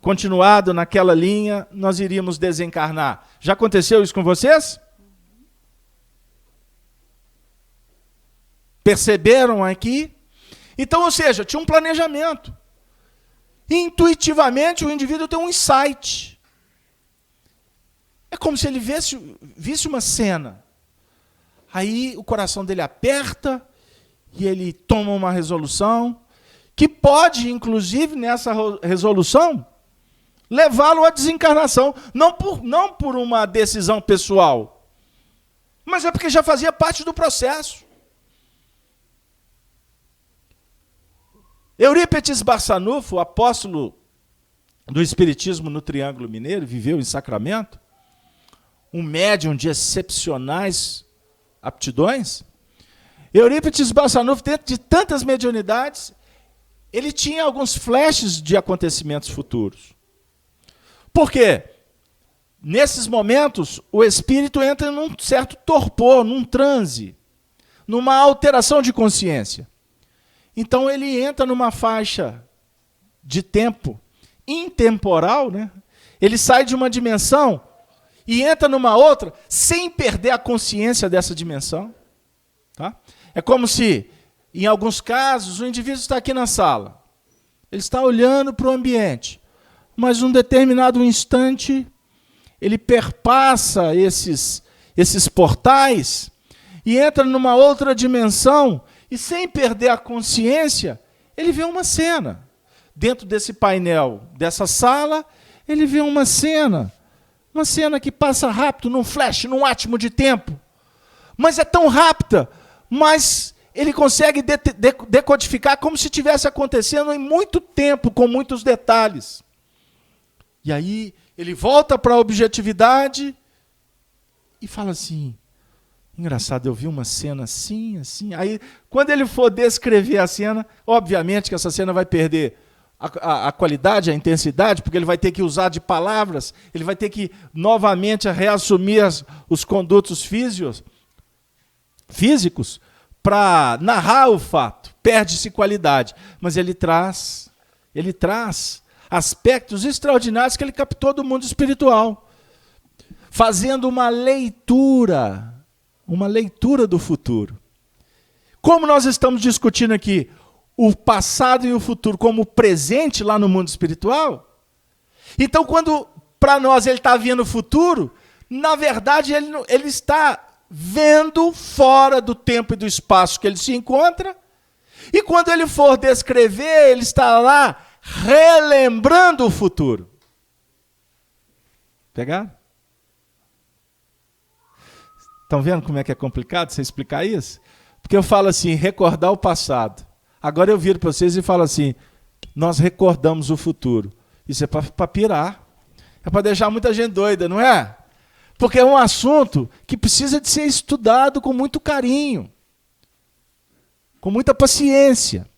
continuado naquela linha, nós iríamos desencarnar. Já aconteceu isso com vocês? Perceberam aqui? Então, ou seja, tinha um planejamento. Intuitivamente, o indivíduo tem um insight. É como se ele visse uma cena. Aí o coração dele aperta e ele toma uma resolução que pode, inclusive, nessa resolução, levá-lo à desencarnação. Não por uma decisão pessoal, mas é porque já fazia parte do processo. Eurípides Barçanufo, apóstolo do Espiritismo no Triângulo Mineiro, viveu em Sacramento, um médium de excepcionais aptidões. Eurípides Barçanufo, dentro de tantas mediunidades, ele tinha alguns flashes de acontecimentos futuros. Por quê? Nesses momentos, o espírito entra num certo torpor, num transe, numa alteração de consciência. Então ele entra numa faixa de tempo intemporal, né? Ele sai de uma dimensão e entra numa outra sem perder a consciência dessa dimensão. Tá? É como se, em alguns casos, o indivíduo está aqui na sala. Ele está olhando para o ambiente, mas num determinado instante ele perpassa esses portais e entra numa outra dimensão. E sem perder a consciência, ele vê uma cena. Dentro desse painel, dessa sala, ele vê uma cena que passa rápido, num flash, num átimo de tempo. Mas é tão rápida, mas ele consegue decodificar como se estivesse acontecendo em muito tempo, com muitos detalhes. E aí ele volta para a objetividade e fala assim, engraçado, eu vi uma cena assim, assim. Aí, quando ele for descrever a cena, obviamente que essa cena vai perder a qualidade, a intensidade, porque ele vai ter que usar de palavras, ele vai ter que novamente reassumir os condutos físicos para narrar o fato. Perde-se qualidade. Mas ele traz aspectos extraordinários que ele captou do mundo espiritual, fazendo uma leitura uma leitura do futuro. Como nós estamos discutindo aqui o passado e o futuro como presente lá no mundo espiritual, então quando para nós ele está vendo o futuro, na verdade ele está vendo fora do tempo e do espaço que ele se encontra, e quando ele for descrever, ele está lá relembrando o futuro. Pegaram? Estão vendo como é que é complicado você explicar isso? Porque eu falo assim, recordar o passado. Agora eu viro para vocês e falo assim, nós recordamos o futuro. Isso é para pirar. É para deixar muita gente doida, não é? Porque é um assunto que precisa de ser estudado com muito carinho, com muita paciência.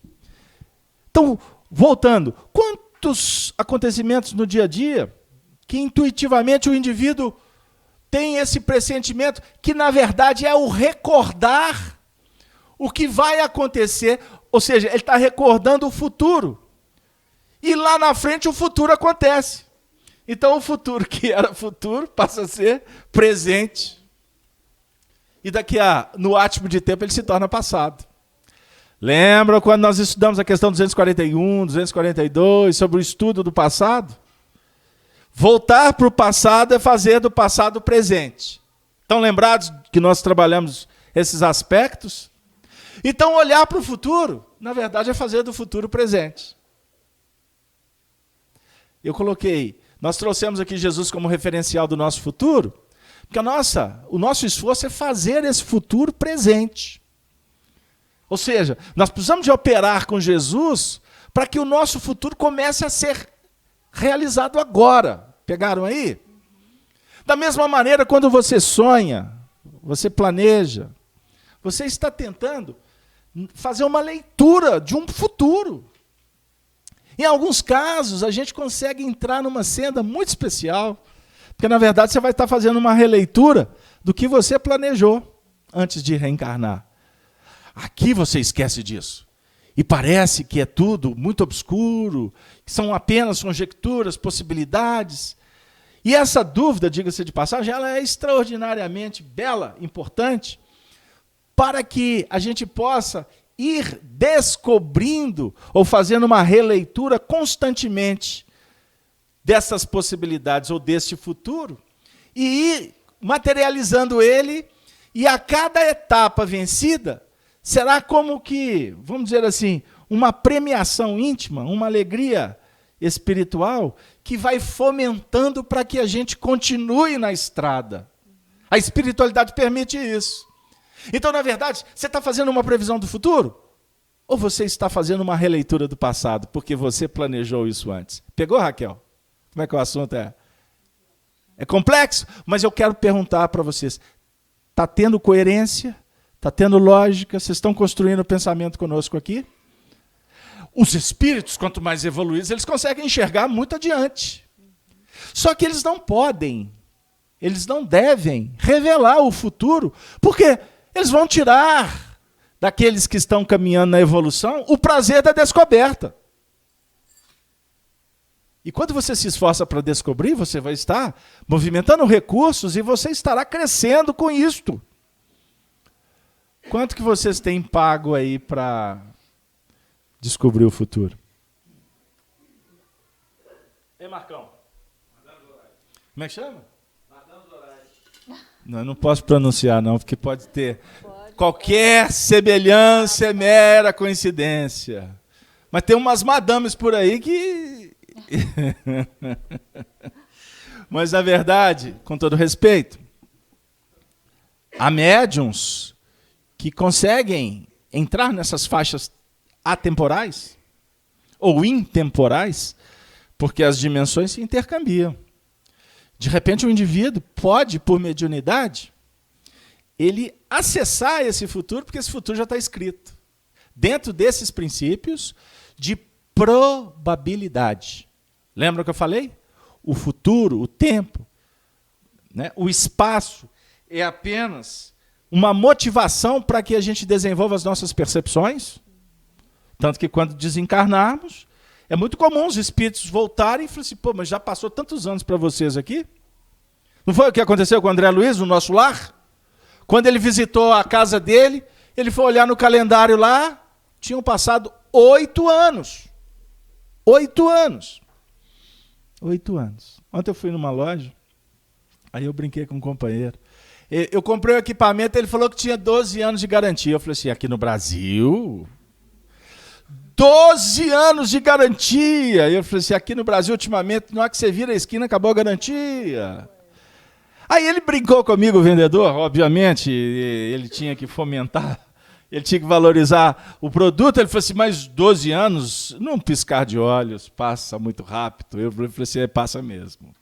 Então, voltando, quantos acontecimentos no dia a dia que intuitivamente o indivíduo tem esse pressentimento que, na verdade, é o recordar o que vai acontecer, ou seja, ele está recordando o futuro. E lá na frente o futuro acontece. Então o futuro que era futuro passa a ser presente. E no átimo de tempo ele se torna passado. Lembra quando nós estudamos a questão 241, 242, sobre o estudo do passado? Voltar para o passado é fazer do passado presente. Estão lembrados que nós trabalhamos esses aspectos? Então, olhar para o futuro, na verdade, é fazer do futuro presente. Eu coloquei, nós trouxemos aqui Jesus como referencial do nosso futuro, porque o nosso esforço é fazer esse futuro presente. Ou seja, nós precisamos de operar com Jesus para que o nosso futuro comece a ser realizado agora. Pegaram aí? Da mesma maneira, quando você sonha, você planeja, você está tentando fazer uma leitura de um futuro. Em alguns casos, a gente consegue entrar numa senda muito especial, porque, na verdade, você vai estar fazendo uma releitura do que você planejou antes de reencarnar. Aqui você esquece disso. E parece que é tudo muito obscuro, que são apenas conjecturas, possibilidades. E essa dúvida, diga-se de passagem, ela é extraordinariamente bela, importante, para que a gente possa ir descobrindo ou fazendo uma releitura constantemente dessas possibilidades ou desse futuro e ir materializando ele, e a cada etapa vencida será como que, vamos dizer assim, uma premiação íntima, uma alegria espiritual que vai fomentando para que a gente continue na estrada. A espiritualidade permite isso. Então, na verdade, você está fazendo uma previsão do futuro? Ou você está fazendo uma releitura do passado, porque você planejou isso antes? Pegou, Raquel? Como é que o assunto é? É complexo, mas eu quero perguntar para vocês, está tendo coerência? Está tendo lógica? Vocês estão construindo o pensamento conosco aqui? Os espíritos, quanto mais evoluídos, eles conseguem enxergar muito adiante. Só que eles não podem, eles não devem revelar o futuro, porque eles vão tirar daqueles que estão caminhando na evolução o prazer da descoberta. E quando você se esforça para descobrir, você vai estar movimentando recursos e você estará crescendo com isto. Quanto que vocês têm pago aí para descobrir o futuro? Ei, Marcão. Como é que chama? Não, eu não posso pronunciar, não, porque pode ter. Qualquer semelhança é mera coincidência. Mas tem umas madames por aí que... Mas, na verdade, com todo respeito, há médiuns que conseguem entrar nessas faixas atemporais ou intemporais, porque as dimensões se intercambiam. De repente, o indivíduo pode, por mediunidade, ele acessar esse futuro, porque esse futuro já está escrito. Dentro desses princípios de probabilidade. Lembra o que eu falei? O futuro, o tempo, né, o espaço é apenas uma motivação para que a gente desenvolva as nossas percepções. Tanto que quando desencarnarmos, é muito comum os espíritos voltarem e falarem assim, pô, mas já passou tantos anos para vocês aqui? Não foi o que aconteceu com o André Luiz, no nosso lar? Quando ele visitou a casa dele, ele foi olhar no calendário lá, tinham passado 8 anos. 8 anos. 8 anos. Ontem eu fui numa loja, aí eu brinquei com um companheiro. Eu comprei o equipamento, ele falou que tinha 12 anos de garantia. Eu falei assim, aqui no Brasil... 12 anos de garantia. E eu falei assim, aqui no Brasil, ultimamente, na hora que você vira a esquina, acabou a garantia. Aí ele brincou comigo, o vendedor, obviamente, ele tinha que fomentar, ele tinha que valorizar o produto. Ele falou assim, mas 12 anos, num piscar de olhos, passa muito rápido. Eu falei assim, passa mesmo.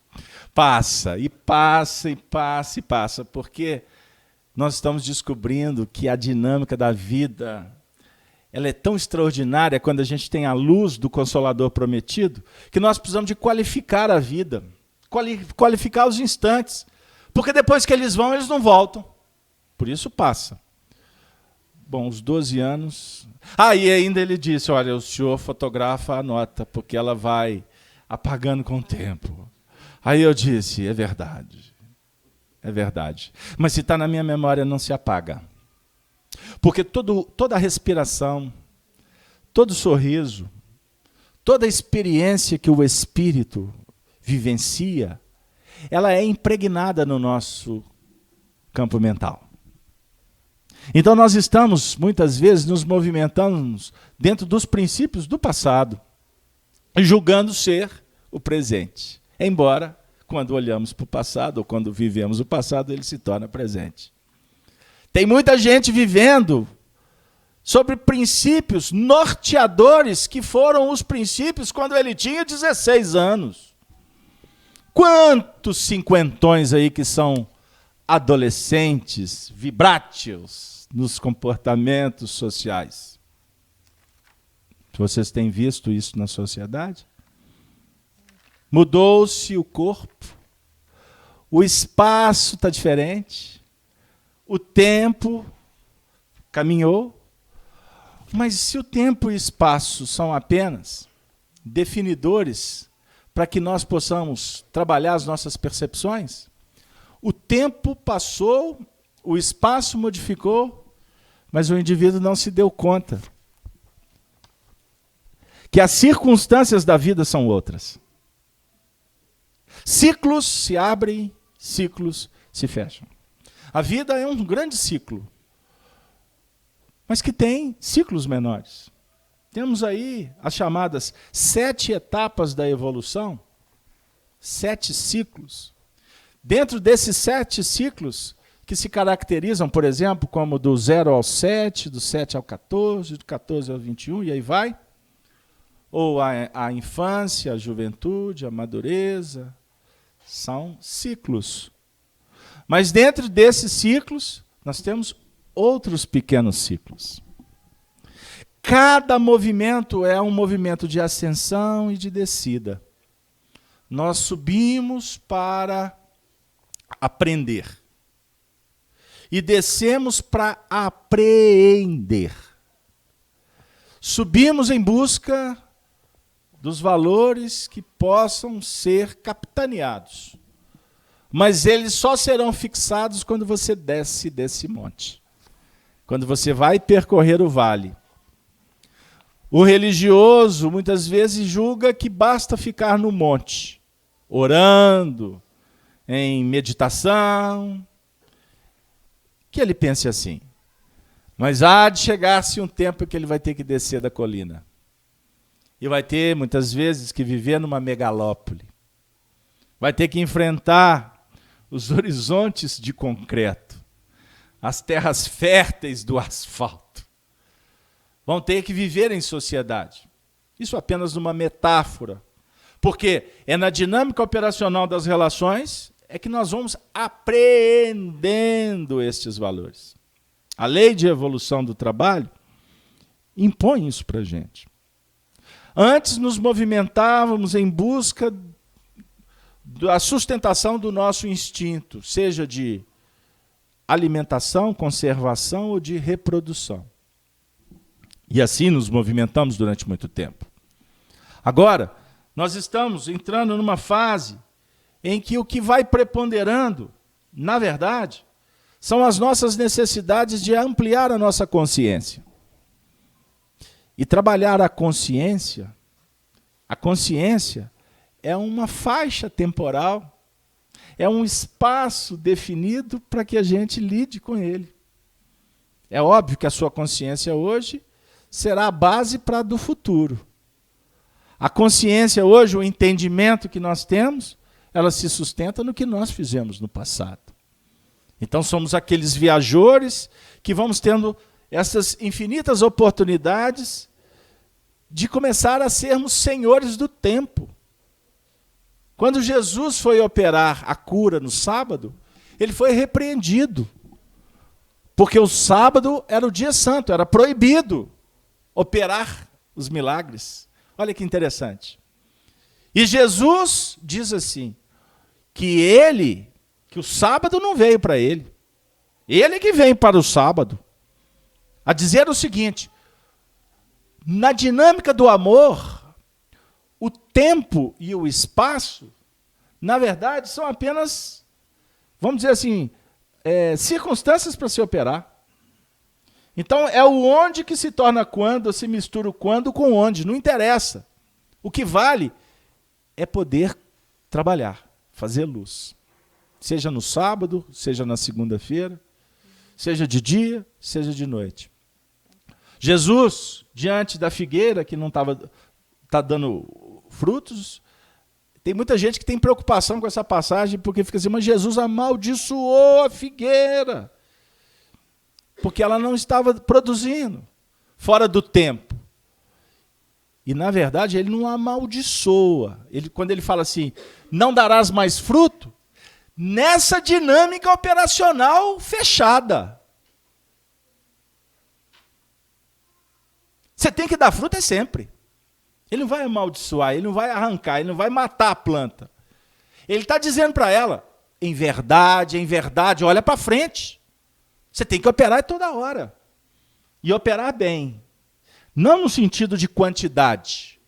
Passa, e passa, e passa, e passa, porque nós estamos descobrindo que a dinâmica da vida... ela é tão extraordinária quando a gente tem a luz do Consolador prometido, que nós precisamos de qualificar a vida, qualificar os instantes, porque depois que eles vão, eles não voltam. Por isso passa. Bom, os 12 anos... e ainda ele disse, olha, o senhor fotografa a nota, porque ela vai apagando com o tempo. Aí eu disse, é verdade. É verdade. Mas se está na minha memória, não se apaga. Porque toda a respiração, todo sorriso, toda a experiência que o Espírito vivencia, ela é impregnada no nosso campo mental. Então nós estamos, muitas vezes, nos movimentando dentro dos princípios do passado, julgando ser o presente. Embora, quando olhamos para o passado, ou quando vivemos o passado, ele se torna presente. Tem muita gente vivendo sobre princípios norteadores que foram os princípios quando ele tinha 16 anos. Quantos cinquentões aí que são adolescentes, vibrátios nos comportamentos sociais? Vocês têm visto isso na sociedade? Mudou-se o corpo, o espaço está diferente. O tempo caminhou, mas se o tempo e o espaço são apenas definidores para que nós possamos trabalhar as nossas percepções, o tempo passou, o espaço modificou, mas o indivíduo não se deu conta que as circunstâncias da vida são outras. Ciclos se abrem, ciclos se fecham. A vida é um grande ciclo, mas que tem ciclos menores. Temos aí as chamadas 7 etapas da evolução, 7 ciclos. Dentro desses 7 ciclos, que se caracterizam, por exemplo, como do 0 ao 7, do 7 ao 14, do 14 ao 21, e aí vai, ou a infância, a juventude, a madureza, são ciclos. Mas dentro desses ciclos, nós temos outros pequenos ciclos. Cada movimento é um movimento de ascensão e de descida. Nós subimos para aprender. E descemos para apreender. Subimos em busca dos valores que possam ser capitaneados. Mas eles só serão fixados quando você desce desse monte. Quando você vai percorrer o vale. O religioso, muitas vezes, julga que basta ficar no monte, orando, em meditação, que ele pense assim. Mas há de chegar-se um tempo que ele vai ter que descer da colina. E vai ter, muitas vezes, que viver numa megalópole. Vai ter que enfrentar os horizontes de concreto, as terras férteis do asfalto. Vão ter que viver em sociedade. Isso apenas uma metáfora. Porque é na dinâmica operacional das relações é que nós vamos apreendendo estes valores. A lei de evolução do trabalho impõe isso para a gente. Antes nos movimentávamos em busca da sustentação do nosso instinto, seja de alimentação, conservação ou de reprodução. E assim nos movimentamos durante muito tempo. Agora, nós estamos entrando numa fase em que o que vai preponderando, na verdade, são as nossas necessidades de ampliar a nossa consciência. E trabalhar a consciência é uma faixa temporal, é um espaço definido para que a gente lide com ele. É óbvio que a sua consciência hoje será a base para a do futuro. A consciência hoje, o entendimento que nós temos, ela se sustenta no que nós fizemos no passado. Então somos aqueles viajores que vamos tendo essas infinitas oportunidades de começar a sermos senhores do tempo. Quando Jesus foi operar a cura no sábado, ele foi repreendido. Porque o sábado era o dia santo, era proibido operar os milagres. Olha que interessante. E Jesus diz assim, que o sábado não veio para ele. Ele que vem para o sábado. A dizer o seguinte, na dinâmica do amor, o tempo e o espaço, na verdade, são apenas, vamos dizer assim, circunstâncias para se operar. Então, é o onde que se torna quando, se mistura o quando com onde, não interessa. O que vale é poder trabalhar, fazer luz. Seja no sábado, seja na segunda-feira, seja de dia, seja de noite. Jesus, diante da figueira que não está dando frutos, tem muita gente que tem preocupação com essa passagem, porque fica assim, mas Jesus amaldiçoou a figueira, porque ela não estava produzindo, fora do tempo. E, na verdade, ele não amaldiçoa. Quando ele fala assim, não darás mais fruto, nessa dinâmica operacional fechada. Você tem que dar fruto sempre. Ele não vai amaldiçoar, ele não vai arrancar, ele não vai matar a planta. Ele está dizendo para ela, em verdade, olha para frente. Você tem que operar toda hora. E operar bem. Não no sentido de quantidade,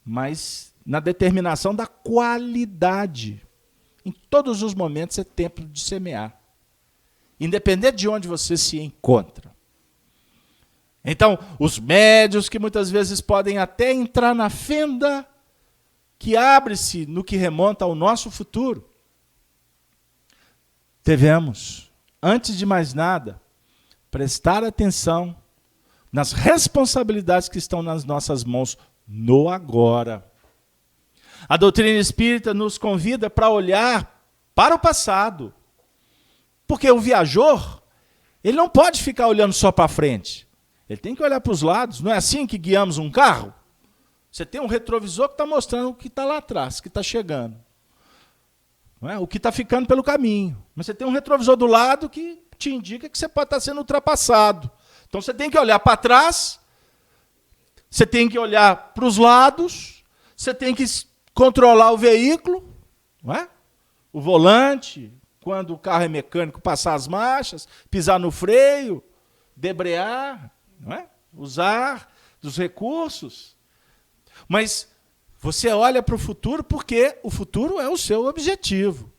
mas na determinação da qualidade. Em todos os momentos é tempo de semear. Independente de onde você se encontra. Então, os médios que muitas vezes podem até entrar na fenda que abre-se no que remonta ao nosso futuro. Devemos, antes de mais nada, prestar atenção nas responsabilidades que estão nas nossas mãos no agora. A doutrina espírita nos convida para olhar para o passado. Porque o viajor, ele não pode ficar olhando só para frente. Ele tem que olhar para os lados. Não é assim que guiamos um carro? Você tem um retrovisor que está mostrando o que está lá atrás, o que está chegando. Não é? O que está ficando pelo caminho. Mas você tem um retrovisor do lado que te indica que você pode estar sendo ultrapassado. Então você tem que olhar para trás, você tem que olhar para os lados, você tem que controlar o veículo, não é? O volante, quando o carro é mecânico, passar as marchas, pisar no freio, debrear, não é? Usar dos recursos. Mas você olha para o futuro porque o futuro é o seu objetivo.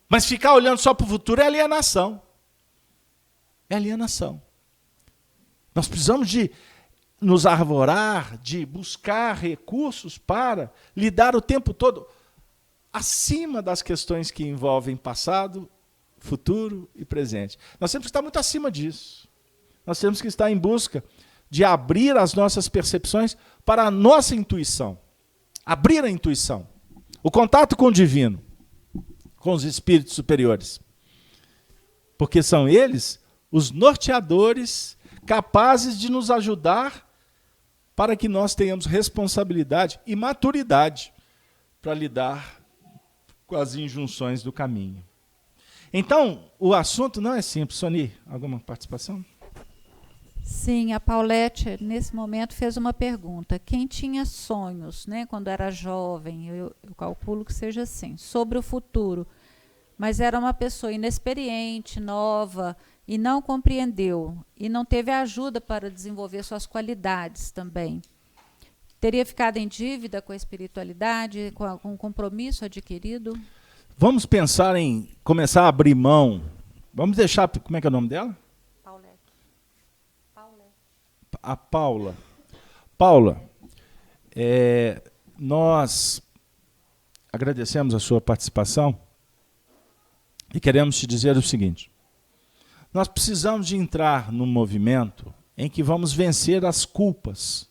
Mas ficar olhando só para o futuro é alienação. É alienação. Nós precisamos de nos arvorar, de buscar recursos para lidar o tempo todo acima das questões que envolvem passado, futuro e presente. Nós temos que estar muito acima disso. Nós temos que estar em busca de abrir as nossas percepções para a nossa intuição. Abrir a intuição. O contato com o divino, com os espíritos superiores. Porque são eles os norteadores capazes de nos ajudar para que nós tenhamos responsabilidade e maturidade para lidar com as injunções do caminho. Então, o assunto não é simples. Soni, alguma participação? Sim, a Paulette, nesse momento, fez uma pergunta. Quem tinha sonhos, né, quando era jovem, eu calculo que seja assim, sobre o futuro, mas era uma pessoa inexperiente, nova, e não compreendeu, e não teve ajuda para desenvolver suas qualidades também. Teria ficado em dívida com a espiritualidade, com algum compromisso adquirido? Vamos pensar em começar a abrir mão Vamos deixar, como é que é o nome dela? Paulette. A Paula. Paula, nós agradecemos a sua participação e queremos te dizer o seguinte: nós precisamos de entrar num movimento em que vamos vencer as culpas.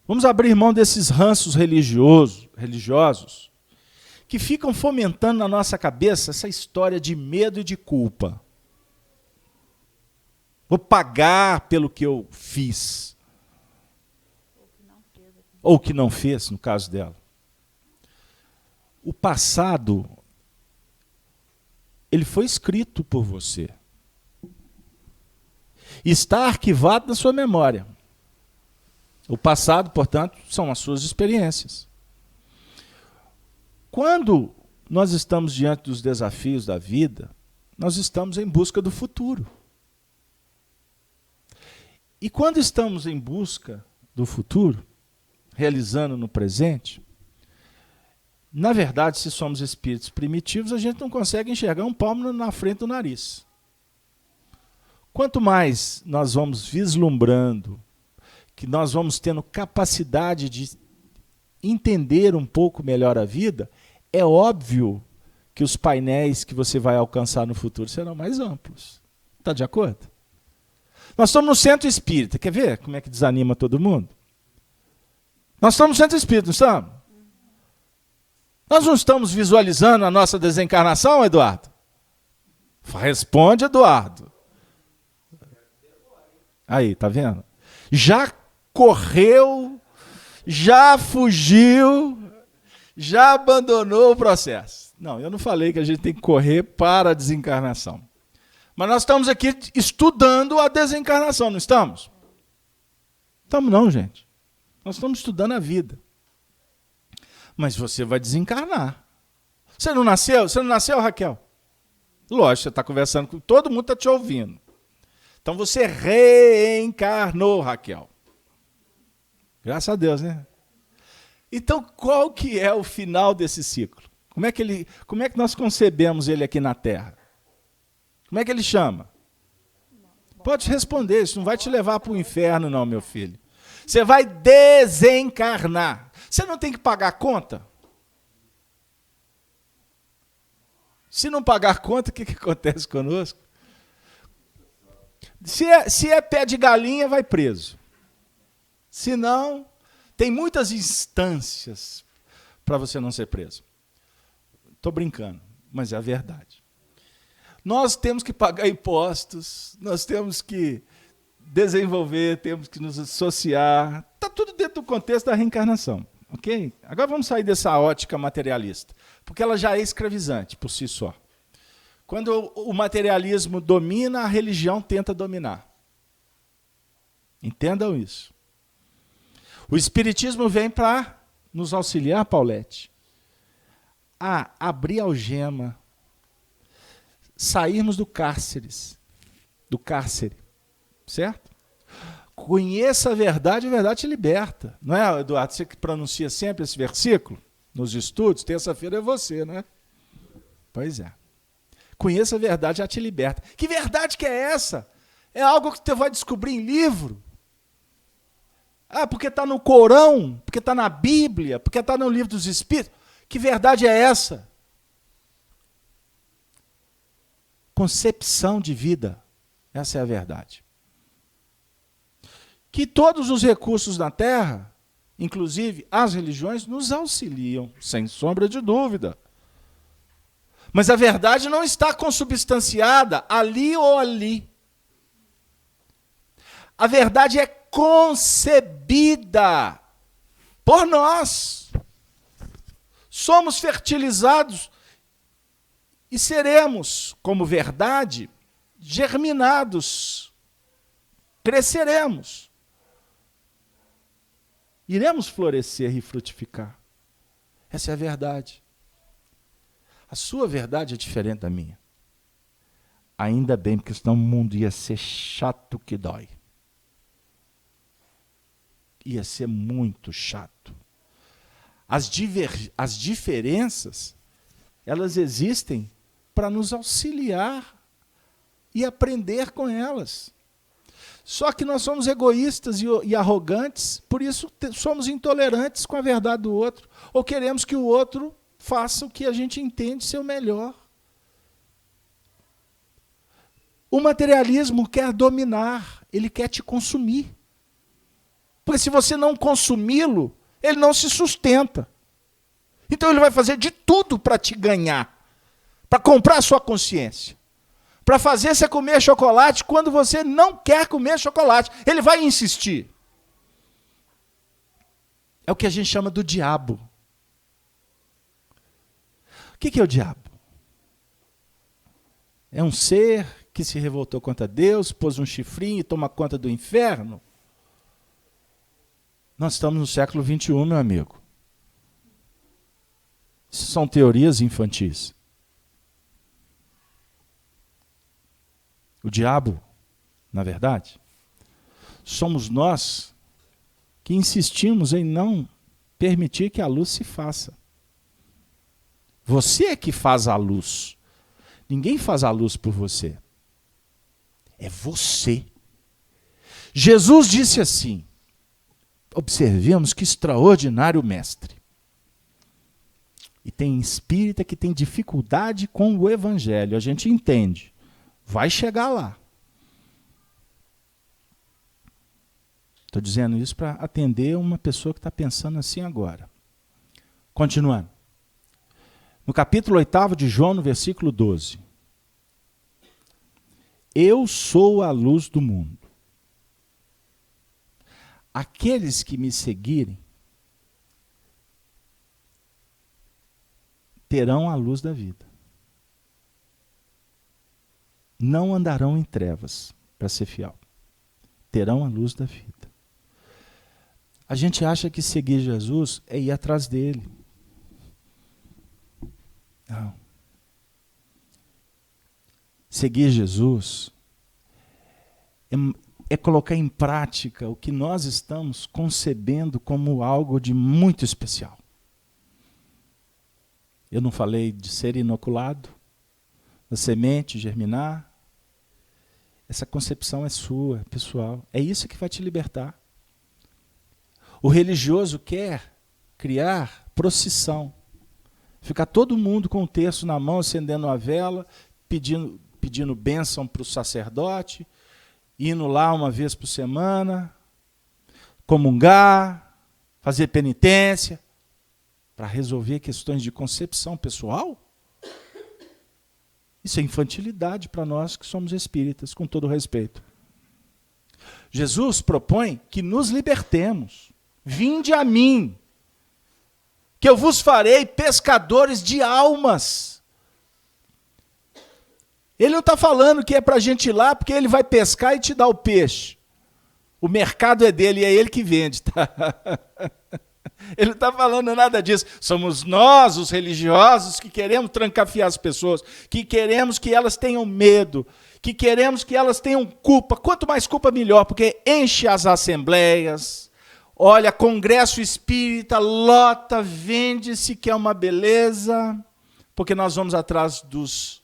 Vamos abrir mão desses ranços religiosos que ficam fomentando na nossa cabeça essa história de medo e de culpa. Vou pagar pelo que eu fiz. Ou que não fez, no caso dela. O passado, ele foi escrito por você. Está arquivado na sua memória. O passado, portanto, são as suas experiências. Quando nós estamos diante dos desafios da vida, nós estamos em busca do futuro. E quando estamos em busca do futuro, realizando no presente, na verdade, se somos espíritos primitivos, a gente não consegue enxergar um palmo na frente do nariz. Quanto mais nós vamos vislumbrando, que nós vamos tendo capacidade de entender um pouco melhor a vida, é óbvio que os painéis que você vai alcançar no futuro serão mais amplos. Está de acordo? Nós estamos no centro espírita. Quer ver como é que desanima todo mundo? Nós estamos no centro espírita, não estamos? Nós não estamos visualizando a nossa desencarnação, Eduardo? Responde, Eduardo. Aí, tá vendo? Já correu, já fugiu, já abandonou o processo. Não, eu não falei que a gente tem que correr para a desencarnação. Mas nós estamos aqui estudando a desencarnação, não estamos? Estamos não, gente. Nós estamos estudando a vida. Mas você vai desencarnar. Você não nasceu? Você não nasceu, Raquel? Lógico, você está conversando com todo mundo, está te ouvindo. Então você reencarnou, Raquel. Graças a Deus, né? Então qual que é o final desse ciclo? Como é que nós concebemos ele aqui na Terra? Como é que ele chama? Pode responder, isso não vai te levar para o inferno não, meu filho. Você vai desencarnar. Você não tem que pagar a conta? Se não pagar a conta, o que acontece conosco? Se é pé de galinha, vai preso. Se não, tem muitas instâncias para você não ser preso. Estou brincando, mas é a verdade. Nós temos que pagar impostos, nós temos que desenvolver, temos que nos associar. Está tudo dentro do contexto da reencarnação. Ok? Agora vamos sair dessa ótica materialista, porque ela já é escravizante por si só. Quando o materialismo domina, a religião tenta dominar. Entendam isso. O Espiritismo vem para nos auxiliar, Paulette, a abrir a algema, sairmos do cárcere, certo? Conheça a verdade te liberta. Não é, Eduardo? Você que pronuncia sempre esse versículo nos estudos, terça-feira é você, não é? Pois é. Conheça a verdade, já te liberta. Que verdade que é essa? É algo que você vai descobrir em livro. Ah, porque está no Corão, porque está na Bíblia, porque está no Livro dos Espíritos. Que verdade é essa? Concepção de vida. Essa é a verdade. Que todos os recursos na Terra, inclusive as religiões, nos auxiliam, sem sombra de dúvida. Mas a verdade não está consubstanciada ali ou ali. A verdade é concebida por nós. Somos fertilizados e seremos, como verdade, germinados. Cresceremos. Iremos florescer e frutificar. Essa é a verdade. A sua verdade é diferente da minha. Ainda bem, porque senão o mundo ia ser chato que dói. Ia ser muito chato. As diferenças, elas existem para nos auxiliar e aprender com elas. Só que nós somos egoístas e arrogantes, por isso somos intolerantes com a verdade do outro, ou queremos que o outro faça o que a gente entende ser o melhor. O materialismo quer dominar, ele quer te consumir. Porque se você não consumi-lo, ele não se sustenta. Então ele vai fazer de tudo para te ganhar, para comprar a sua consciência, para fazer você comer chocolate quando você não quer comer chocolate. Ele vai insistir. É o que a gente chama do diabo. O que é o diabo? É um ser que se revoltou contra Deus, pôs um chifrinho e toma conta do inferno? Nós estamos no século XXI, meu amigo. Isso são teorias infantis. O diabo, na verdade, somos nós que insistimos em não permitir que a luz se faça. Você é que faz a luz. Ninguém faz a luz por você. É você. Jesus disse assim, observemos que extraordinário mestre. E tem espírita que tem dificuldade com o evangelho, a gente entende. Vai chegar lá. Estou dizendo isso para atender uma pessoa que está pensando assim agora. Continuando. No capítulo 8 de João, no versículo 12. Eu sou a luz do mundo. Aqueles que me seguirem terão a luz da vida. Não andarão em trevas, para ser fiel. Terão a luz da vida. A gente acha que seguir Jesus é ir atrás dele. Não. Seguir Jesus é colocar em prática o que nós estamos concebendo como algo de muito especial. Eu não falei de ser inoculado, da semente germinar. Essa concepção é sua, pessoal. É isso que vai te libertar. O religioso quer criar procissão. Ficar todo mundo com o terço na mão, acendendo uma vela, pedindo bênção para o sacerdote, indo lá uma vez por semana, comungar, fazer penitência, para resolver questões de concepção pessoal. Isso é infantilidade para nós que somos espíritas, com todo respeito. Jesus propõe que nos libertemos. Vinde a mim, que eu vos farei pescadores de almas. Ele não está falando que é para a gente ir lá, porque ele vai pescar e te dar o peixe. O mercado é dele e é ele que vende. Tá? Ele não está falando nada disso. Somos nós, os religiosos, que queremos trancafiar as pessoas, que queremos que elas tenham medo, que queremos que elas tenham culpa. Quanto mais culpa, melhor, porque enche as assembleias. Olha, congresso espírita, lota, vende-se, que é uma beleza, porque nós vamos atrás dos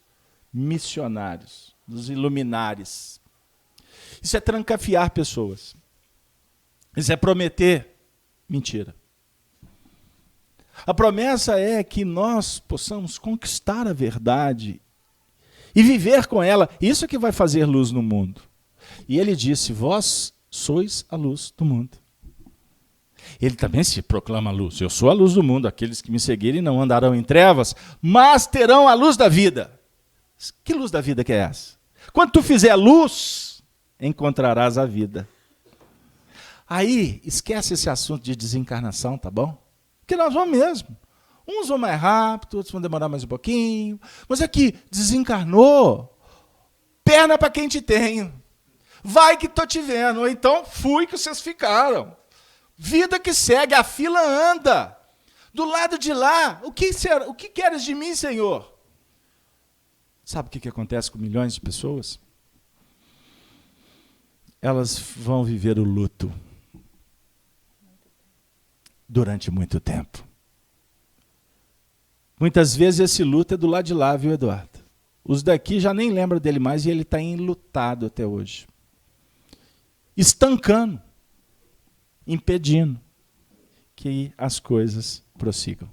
missionários, dos iluminares. Isso é trancafiar pessoas. Isso é prometer mentira. A promessa é que nós possamos conquistar a verdade e viver com ela. Isso é que vai fazer luz no mundo. E ele disse, vós sois a luz do mundo. Ele também se proclama luz. Eu sou a luz do mundo. Aqueles que me seguirem não andarão em trevas, mas terão a luz da vida. Que luz da vida que é essa? Quando tu fizer luz, encontrarás a vida. Aí, esquece esse assunto de desencarnação, tá bom? Porque nós vamos mesmo. Uns vão mais rápido, outros vão demorar mais um pouquinho. Mas aqui, desencarnou, perna para quem te tem. Vai que estou te vendo. Ou então, fui que vocês ficaram. Vida que segue, a fila anda. Do lado de lá, o que queres de mim, Senhor? Sabe o que acontece com milhões de pessoas? Elas vão viver o luto durante muito tempo. Muitas vezes esse luto é do lado de lá, viu, Eduardo? Os daqui já nem lembram dele mais e ele está enlutado até hoje. Estancando, impedindo que as coisas prossigam.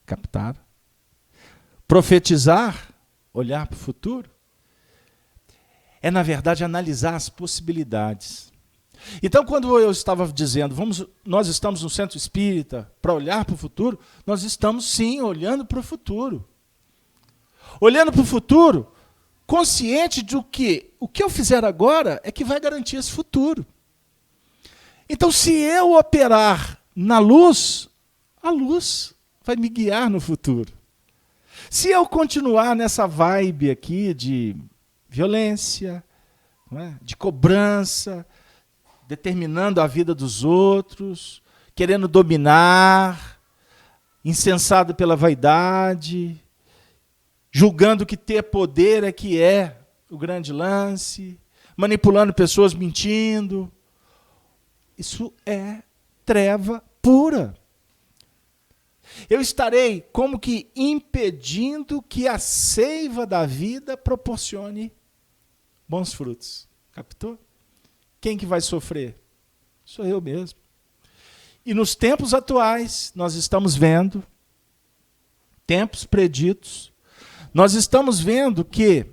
Captaram? Profetizar, olhar para o futuro, é, na verdade, analisar as possibilidades. Então, quando eu estava dizendo, nós estamos no centro espírita para olhar para o futuro, nós estamos, sim, olhando para o futuro. Olhando para o futuro, consciente de que o que eu fizer agora é que vai garantir esse futuro. Então, se eu operar na luz, a luz vai me guiar no futuro. Se eu continuar nessa vibe aqui de violência, não é? De cobrança, determinando a vida dos outros, querendo dominar, insensado pela vaidade, julgando que ter poder é o grande lance, manipulando pessoas, mentindo. Isso é treva pura. Eu estarei como que impedindo que a seiva da vida proporcione bons frutos. Captou? Quem que vai sofrer? Sou eu mesmo. E nos tempos atuais, nós estamos vendo, tempos preditos, nós estamos vendo que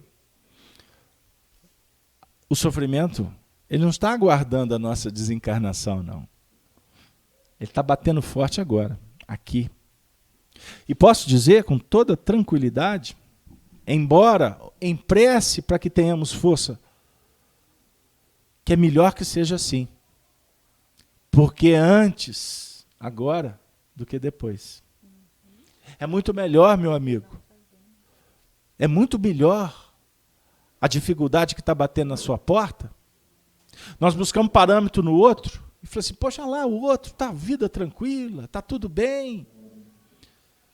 o sofrimento, ele não está aguardando a nossa desencarnação, não. Ele está batendo forte agora, aqui. E posso dizer com toda tranquilidade, embora em prece para que tenhamos força, que é melhor que seja assim. Porque antes, agora, do que depois. É muito melhor, meu amigo. É muito melhor a dificuldade que está batendo na sua porta. Nós buscamos parâmetro no outro e falamos assim, poxa lá, o outro está a vida tranquila, está tudo bem.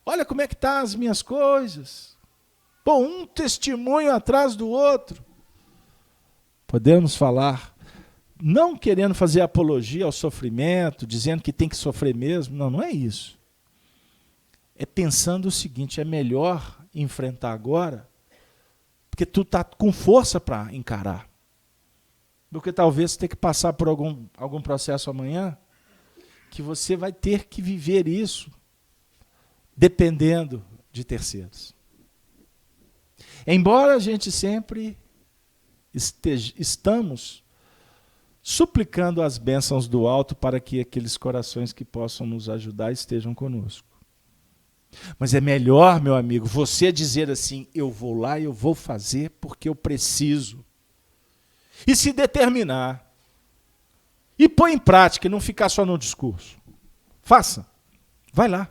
Olha como é que estão as minhas coisas. Pô, um testemunho atrás do outro. Podemos falar, não querendo fazer apologia ao sofrimento, dizendo que tem que sofrer mesmo. Não, não é isso. É pensando o seguinte, é melhor enfrentar agora, porque tu está com força para encarar. Do que talvez ter que passar por algum processo amanhã, que você vai ter que viver isso, dependendo de terceiros. Embora a gente sempre estamos suplicando as bênçãos do alto para que aqueles corações que possam nos ajudar estejam conosco. Mas é melhor, meu amigo, você dizer assim, eu vou lá e eu vou fazer porque eu preciso. E se determinar. E pôr em prática e não ficar só no discurso. Faça. Vai lá.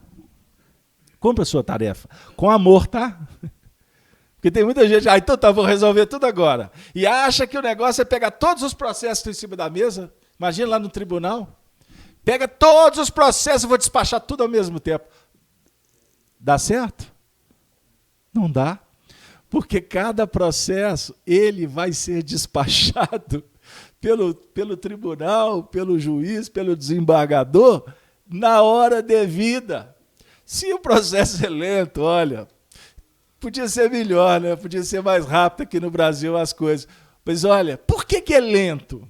Cumpra a sua tarefa. Com amor, tá? Porque tem muita gente, então tá, vou resolver tudo agora. E acha que o negócio é pegar todos os processos que estão em cima da mesa. Imagina lá no tribunal. Pega todos os processos e vou despachar tudo ao mesmo tempo. Dá certo? Não dá. Porque cada processo, ele vai ser despachado pelo tribunal, pelo juiz, pelo desembargador, na hora devida. Se o processo é lento, olha, podia ser melhor, né? Podia ser mais rápido aqui no Brasil as coisas. Mas olha, por que é lento?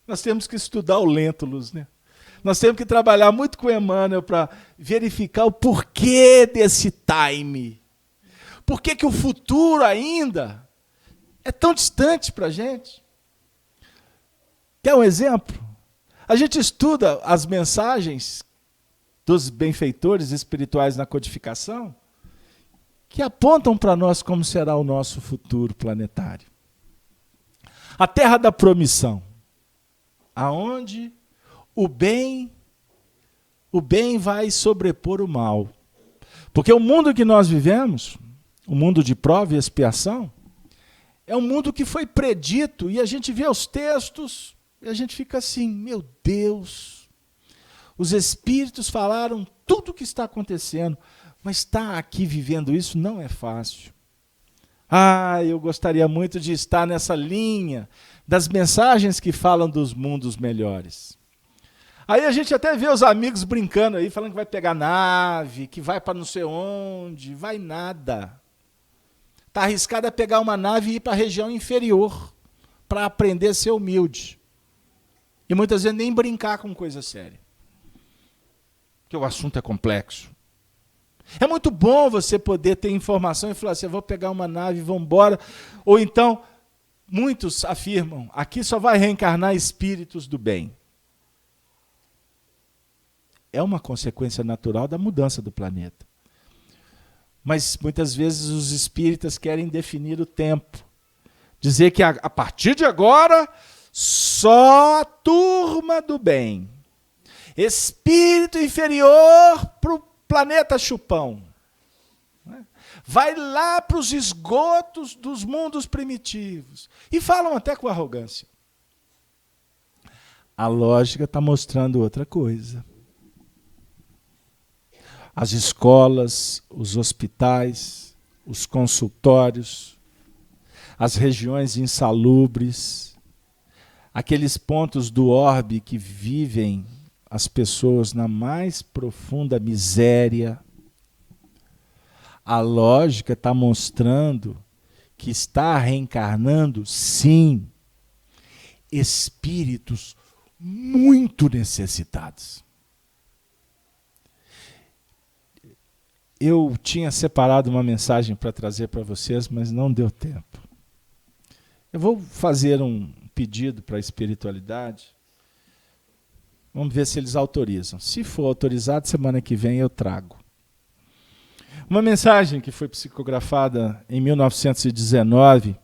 Nós temos que estudar o Lentulus, né? Nós temos que trabalhar muito com o Emmanuel para verificar o porquê desse time. Por que o futuro ainda é tão distante para a gente? Quer um exemplo? A gente estuda as mensagens dos benfeitores espirituais na codificação, que apontam para nós como será o nosso futuro planetário. A terra da promissão, aonde o bem vai sobrepor o mal. Porque o mundo que nós vivemos, o mundo de prova e expiação, é um mundo que foi predito, e a gente vê os textos, e a gente fica assim, meu Deus, os espíritos falaram tudo o que está acontecendo, mas estar aqui vivendo isso não é fácil. Eu gostaria muito de estar nessa linha das mensagens que falam dos mundos melhores. Aí a gente até vê os amigos brincando aí, falando que vai pegar nave, que vai para não sei onde, vai nada. Está arriscado a pegar uma nave e ir para a região inferior para aprender a ser humilde. E muitas vezes nem brincar com coisa séria. Porque o assunto é complexo. É muito bom você poder ter informação e falar assim, eu vou pegar uma nave e vamos embora. Ou então, muitos afirmam, aqui só vai reencarnar espíritos do bem. É uma consequência natural da mudança do planeta. Mas muitas vezes os espíritas querem definir o tempo. Dizer que a partir de agora, só a turma do bem. Espírito inferior para o planeta chupão. Vai lá para os esgotos dos mundos primitivos. E falam até com arrogância. A lógica está mostrando outra coisa. As escolas, os hospitais, os consultórios, as regiões insalubres, aqueles pontos do orbe que vivem as pessoas na mais profunda miséria. A lógica está mostrando que está reencarnando, sim, espíritos muito necessitados. Eu tinha separado uma mensagem para trazer para vocês, mas não deu tempo. Eu vou fazer um pedido para a espiritualidade. Vamos ver se eles autorizam. Se for autorizado, semana que vem eu trago. Uma mensagem que foi psicografada em 1919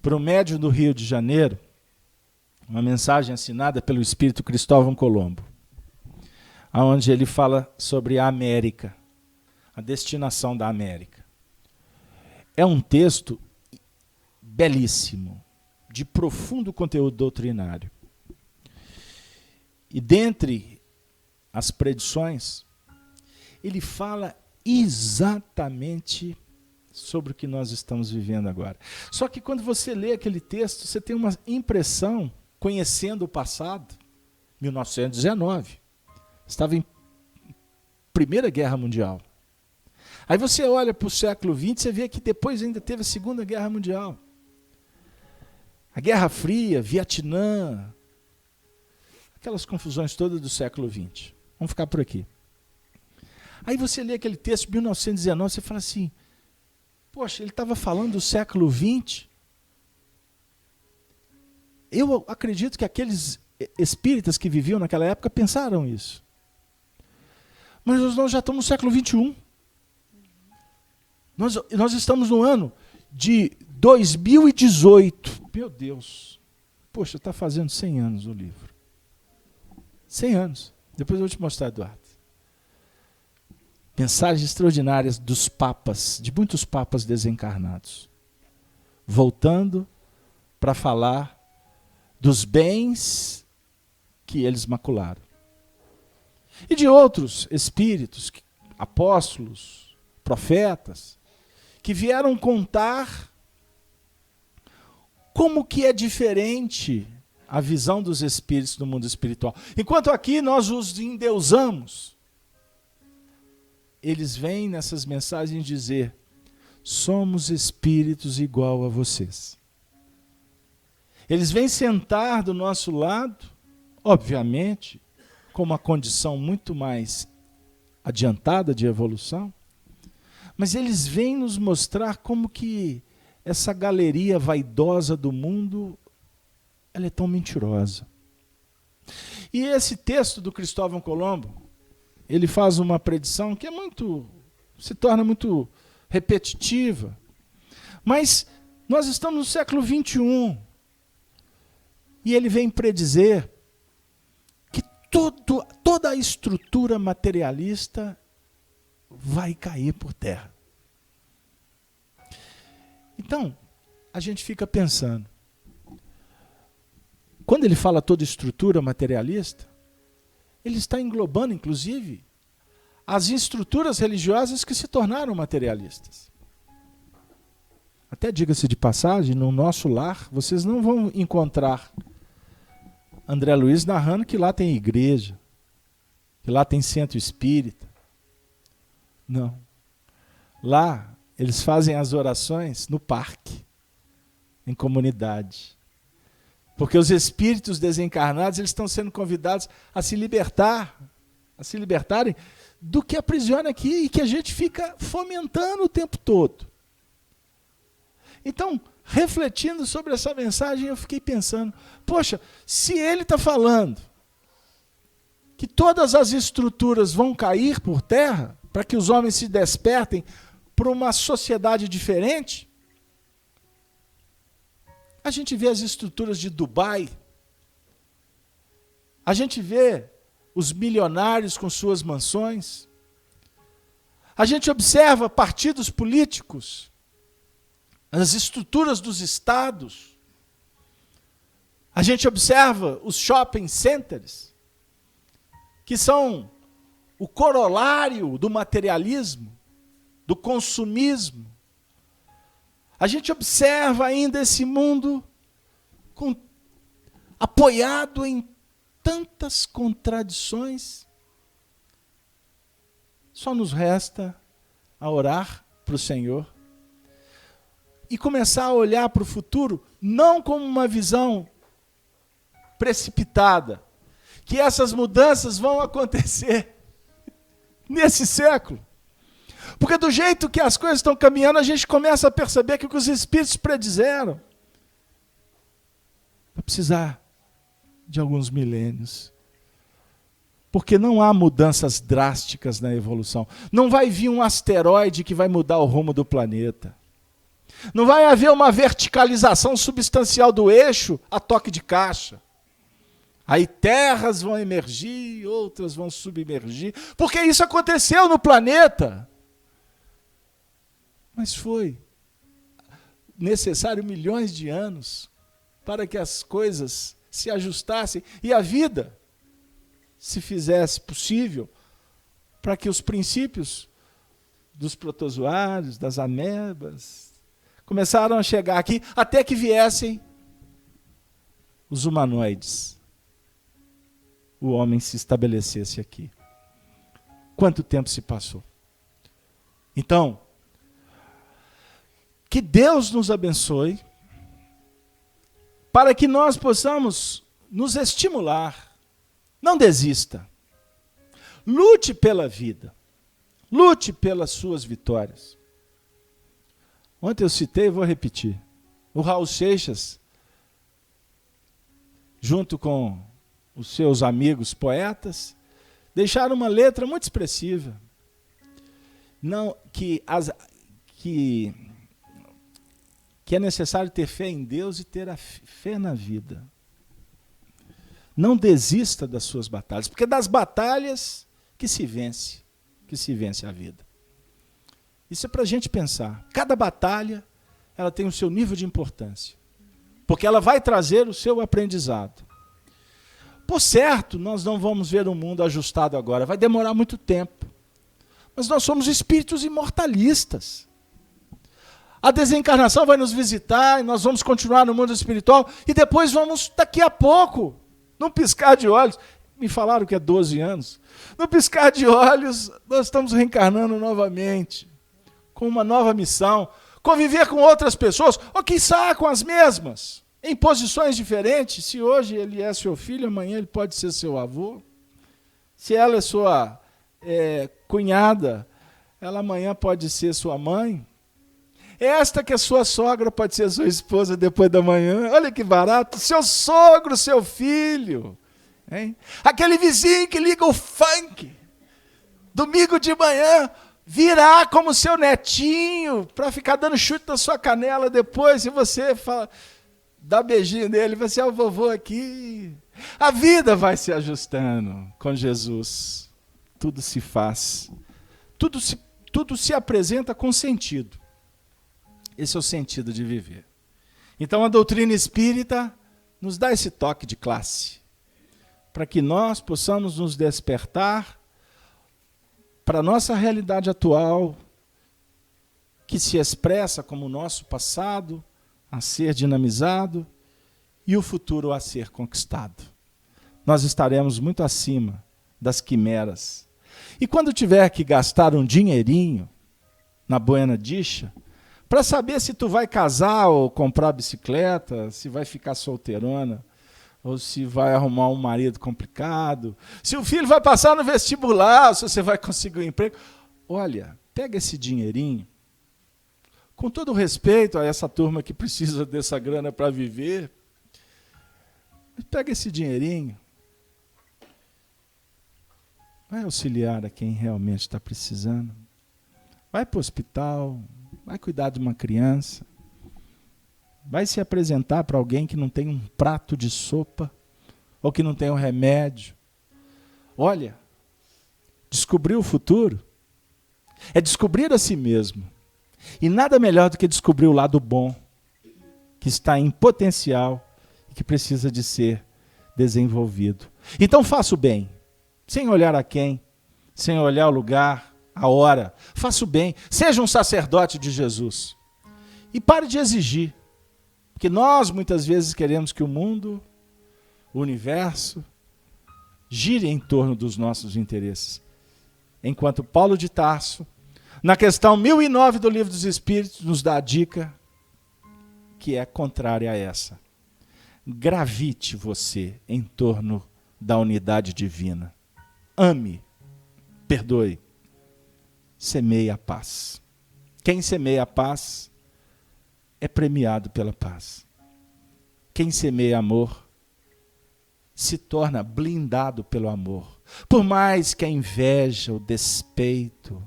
por um médium do Rio de Janeiro, uma mensagem assinada pelo espírito Cristóvão Colombo, onde ele fala sobre a América, a destinação da América. É um texto belíssimo, de profundo conteúdo doutrinário. E dentre as predições, ele fala exatamente sobre o que nós estamos vivendo agora. Só que quando você lê aquele texto, você tem uma impressão, conhecendo o passado, 1919, estava em Primeira Guerra Mundial. Aí você olha para o século XX, você vê que depois ainda teve a Segunda Guerra Mundial. A Guerra Fria, Vietnã, aquelas confusões todas do século XX. Vamos ficar por aqui. Aí você lê aquele texto de 1919, você fala assim, poxa, ele estava falando do século XX. Eu acredito que aqueles espíritas que viviam naquela época pensaram isso. Mas nós já estamos no século XXI. Nós estamos no ano de 2018. Meu Deus. Poxa, está fazendo 100 anos o livro. 100 anos. Depois eu vou te mostrar, Eduardo. Mensagens extraordinárias dos papas, de muitos papas desencarnados. Voltando para falar dos bens que eles macularam. E de outros espíritos, apóstolos, profetas, que vieram contar como que é diferente a visão dos espíritos do mundo espiritual. Enquanto aqui nós os endeusamos, eles vêm nessas mensagens dizer, somos espíritos igual a vocês. Eles vêm sentar do nosso lado, obviamente, com uma condição muito mais adiantada de evolução, mas eles vêm nos mostrar como que essa galeria vaidosa do mundo, ela é tão mentirosa. E esse texto do Cristóvão Colombo, ele faz uma predição que se torna muito repetitiva. Mas nós estamos no século XXI. E ele vem predizer que toda a estrutura materialista vai cair por terra. Então, a gente fica pensando, quando ele fala toda estrutura materialista, ele está englobando, inclusive, as estruturas religiosas que se tornaram materialistas. Até diga-se de passagem, no nosso lar, vocês não vão encontrar André Luiz narrando que lá tem igreja, que lá tem centro espírita. Não. Lá Eles fazem as orações no parque, em comunidade. Porque os espíritos desencarnados, eles estão sendo convidados a se libertarem do que aprisiona aqui e que a gente fica fomentando o tempo todo. Então, refletindo sobre essa mensagem, eu fiquei pensando, poxa, se ele está falando que todas as estruturas vão cair por terra, para que os homens se despertem para uma sociedade diferente, a gente vê as estruturas de Dubai, a gente vê os milionários com suas mansões, a gente observa partidos políticos, as estruturas dos estados, a gente observa os shopping centers, que são o corolário do materialismo, do consumismo. A gente observa ainda esse mundo apoiado em tantas contradições. Só nos resta a orar para o Senhor e começar a olhar para o futuro, não como uma visão precipitada, que essas mudanças vão acontecer nesse século. Porque do jeito que as coisas estão caminhando, a gente começa a perceber que o que os espíritos predizeram vai precisar de alguns milênios. Porque não há mudanças drásticas na evolução. Não vai vir um asteroide que vai mudar o rumo do planeta. Não vai haver uma verticalização substancial do eixo a toque de caixa. Aí terras vão emergir, outras vão submergir. Porque isso aconteceu no planeta. Mas foi necessário milhões de anos para que as coisas se ajustassem e a vida se fizesse possível para que os princípios dos protozoários, das amebas, começaram a chegar aqui até que viessem os humanoides. O homem se estabelecesse aqui. Quanto tempo se passou? Então, que Deus nos abençoe para que nós possamos nos estimular. Não desista. Lute pela vida. Lute pelas suas vitórias. Ontem eu citei e vou repetir. O Raul Seixas, junto com os seus amigos poetas, deixaram uma letra muito expressiva. Não, que é necessário ter fé em Deus e ter a fé na vida. Não desista das suas batalhas, porque é das batalhas que se vence a vida. Isso é para a gente pensar. Cada batalha, ela tem o seu nível de importância, porque ela vai trazer o seu aprendizado. Por certo, nós não vamos ver um mundo ajustado agora, vai demorar muito tempo. Mas nós somos espíritos imortalistas. A desencarnação vai nos visitar e nós vamos continuar no mundo espiritual e depois vamos, daqui a pouco, num piscar de olhos, me falaram que é 12 anos, num piscar de olhos, nós estamos reencarnando novamente, com uma nova missão, conviver com outras pessoas, ou quiçá com as mesmas, em posições diferentes. Se hoje ele é seu filho, amanhã ele pode ser seu avô. Se ela é sua cunhada, ela amanhã pode ser sua mãe. Esta que é sua sogra pode ser sua esposa depois da manhã. Olha que barato. Seu sogro, seu filho. Hein? Aquele vizinho que liga o funk. Domingo de manhã virá como seu netinho para ficar dando chute na sua canela depois. E você fala, dá beijinho nele. Você é o vovô aqui. A vida vai se ajustando com Jesus. Tudo se faz. Tudo se apresenta com sentido. Esse é o sentido de viver. Então a doutrina espírita nos dá esse toque de classe, para que nós possamos nos despertar para a nossa realidade atual, que se expressa como o nosso passado a ser dinamizado e o futuro a ser conquistado. Nós estaremos muito acima das quimeras. E quando tiver que gastar um dinheirinho, na Buena Dicha, para saber se tu vai casar ou comprar bicicleta, se vai ficar solteirona, ou se vai arrumar um marido complicado, se o filho vai passar no vestibular, se você vai conseguir um emprego. Olha, pega esse dinheirinho, com todo respeito a essa turma que precisa dessa grana para viver, pega esse dinheirinho, vai auxiliar a quem realmente está precisando, vai para o hospital, vai cuidar de uma criança, vai se apresentar para alguém que não tem um prato de sopa, ou que não tem um remédio. Olha, descobrir o futuro é descobrir a si mesmo. E nada melhor do que descobrir o lado bom, que está em potencial e que precisa de ser desenvolvido. Então faça o bem, sem olhar a quem, sem olhar o lugar, a hora. Faça o bem, seja um sacerdote de Jesus. E pare de exigir. Porque nós muitas vezes queremos que o mundo, o universo, gire em torno dos nossos interesses. Enquanto Paulo de Tarso, na questão 1009 do Livro dos Espíritos, nos dá a dica que é contrária a essa. Gravite você em torno da unidade divina. Ame, perdoe, semeie a paz. Quem semeia a paz é premiado pela paz. Quem semeia amor se torna blindado pelo amor. Por mais que a inveja, o despeito,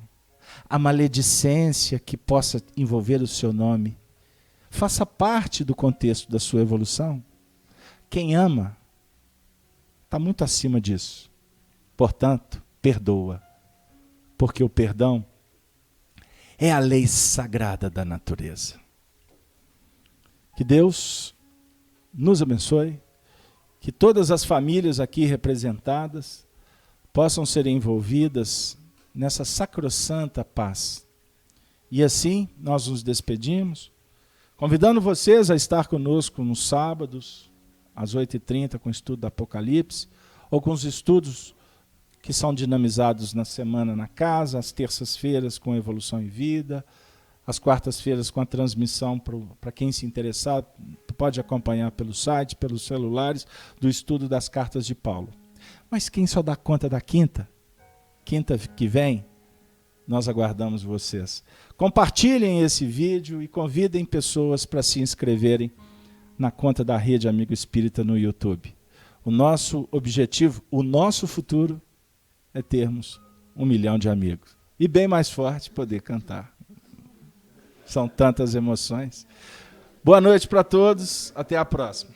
a maledicência que possa envolver o seu nome faça parte do contexto da sua evolução, quem ama está muito acima disso. Portanto, perdoa, porque o perdão é a lei sagrada da natureza. Que Deus nos abençoe, que todas as famílias aqui representadas possam ser envolvidas nessa sacrossanta paz. E assim nós nos despedimos, convidando vocês a estar conosco nos sábados, às 8h30, com o estudo do Apocalipse, ou com os estudos que são dinamizados na semana na casa, às terças-feiras com Evolução em Vida, às quartas-feiras com a transmissão para quem se interessar, pode acompanhar pelo site, pelos celulares, do estudo das cartas de Paulo. Mas quem só dá conta da quinta que vem, nós aguardamos vocês. Compartilhem esse vídeo e convidem pessoas para se inscreverem na conta da Rede Amigo Espírita no YouTube. O nosso objetivo, o nosso futuro é termos 1 milhão de amigos. E bem mais forte, poder cantar. São tantas emoções. Boa noite para todos, até a próxima.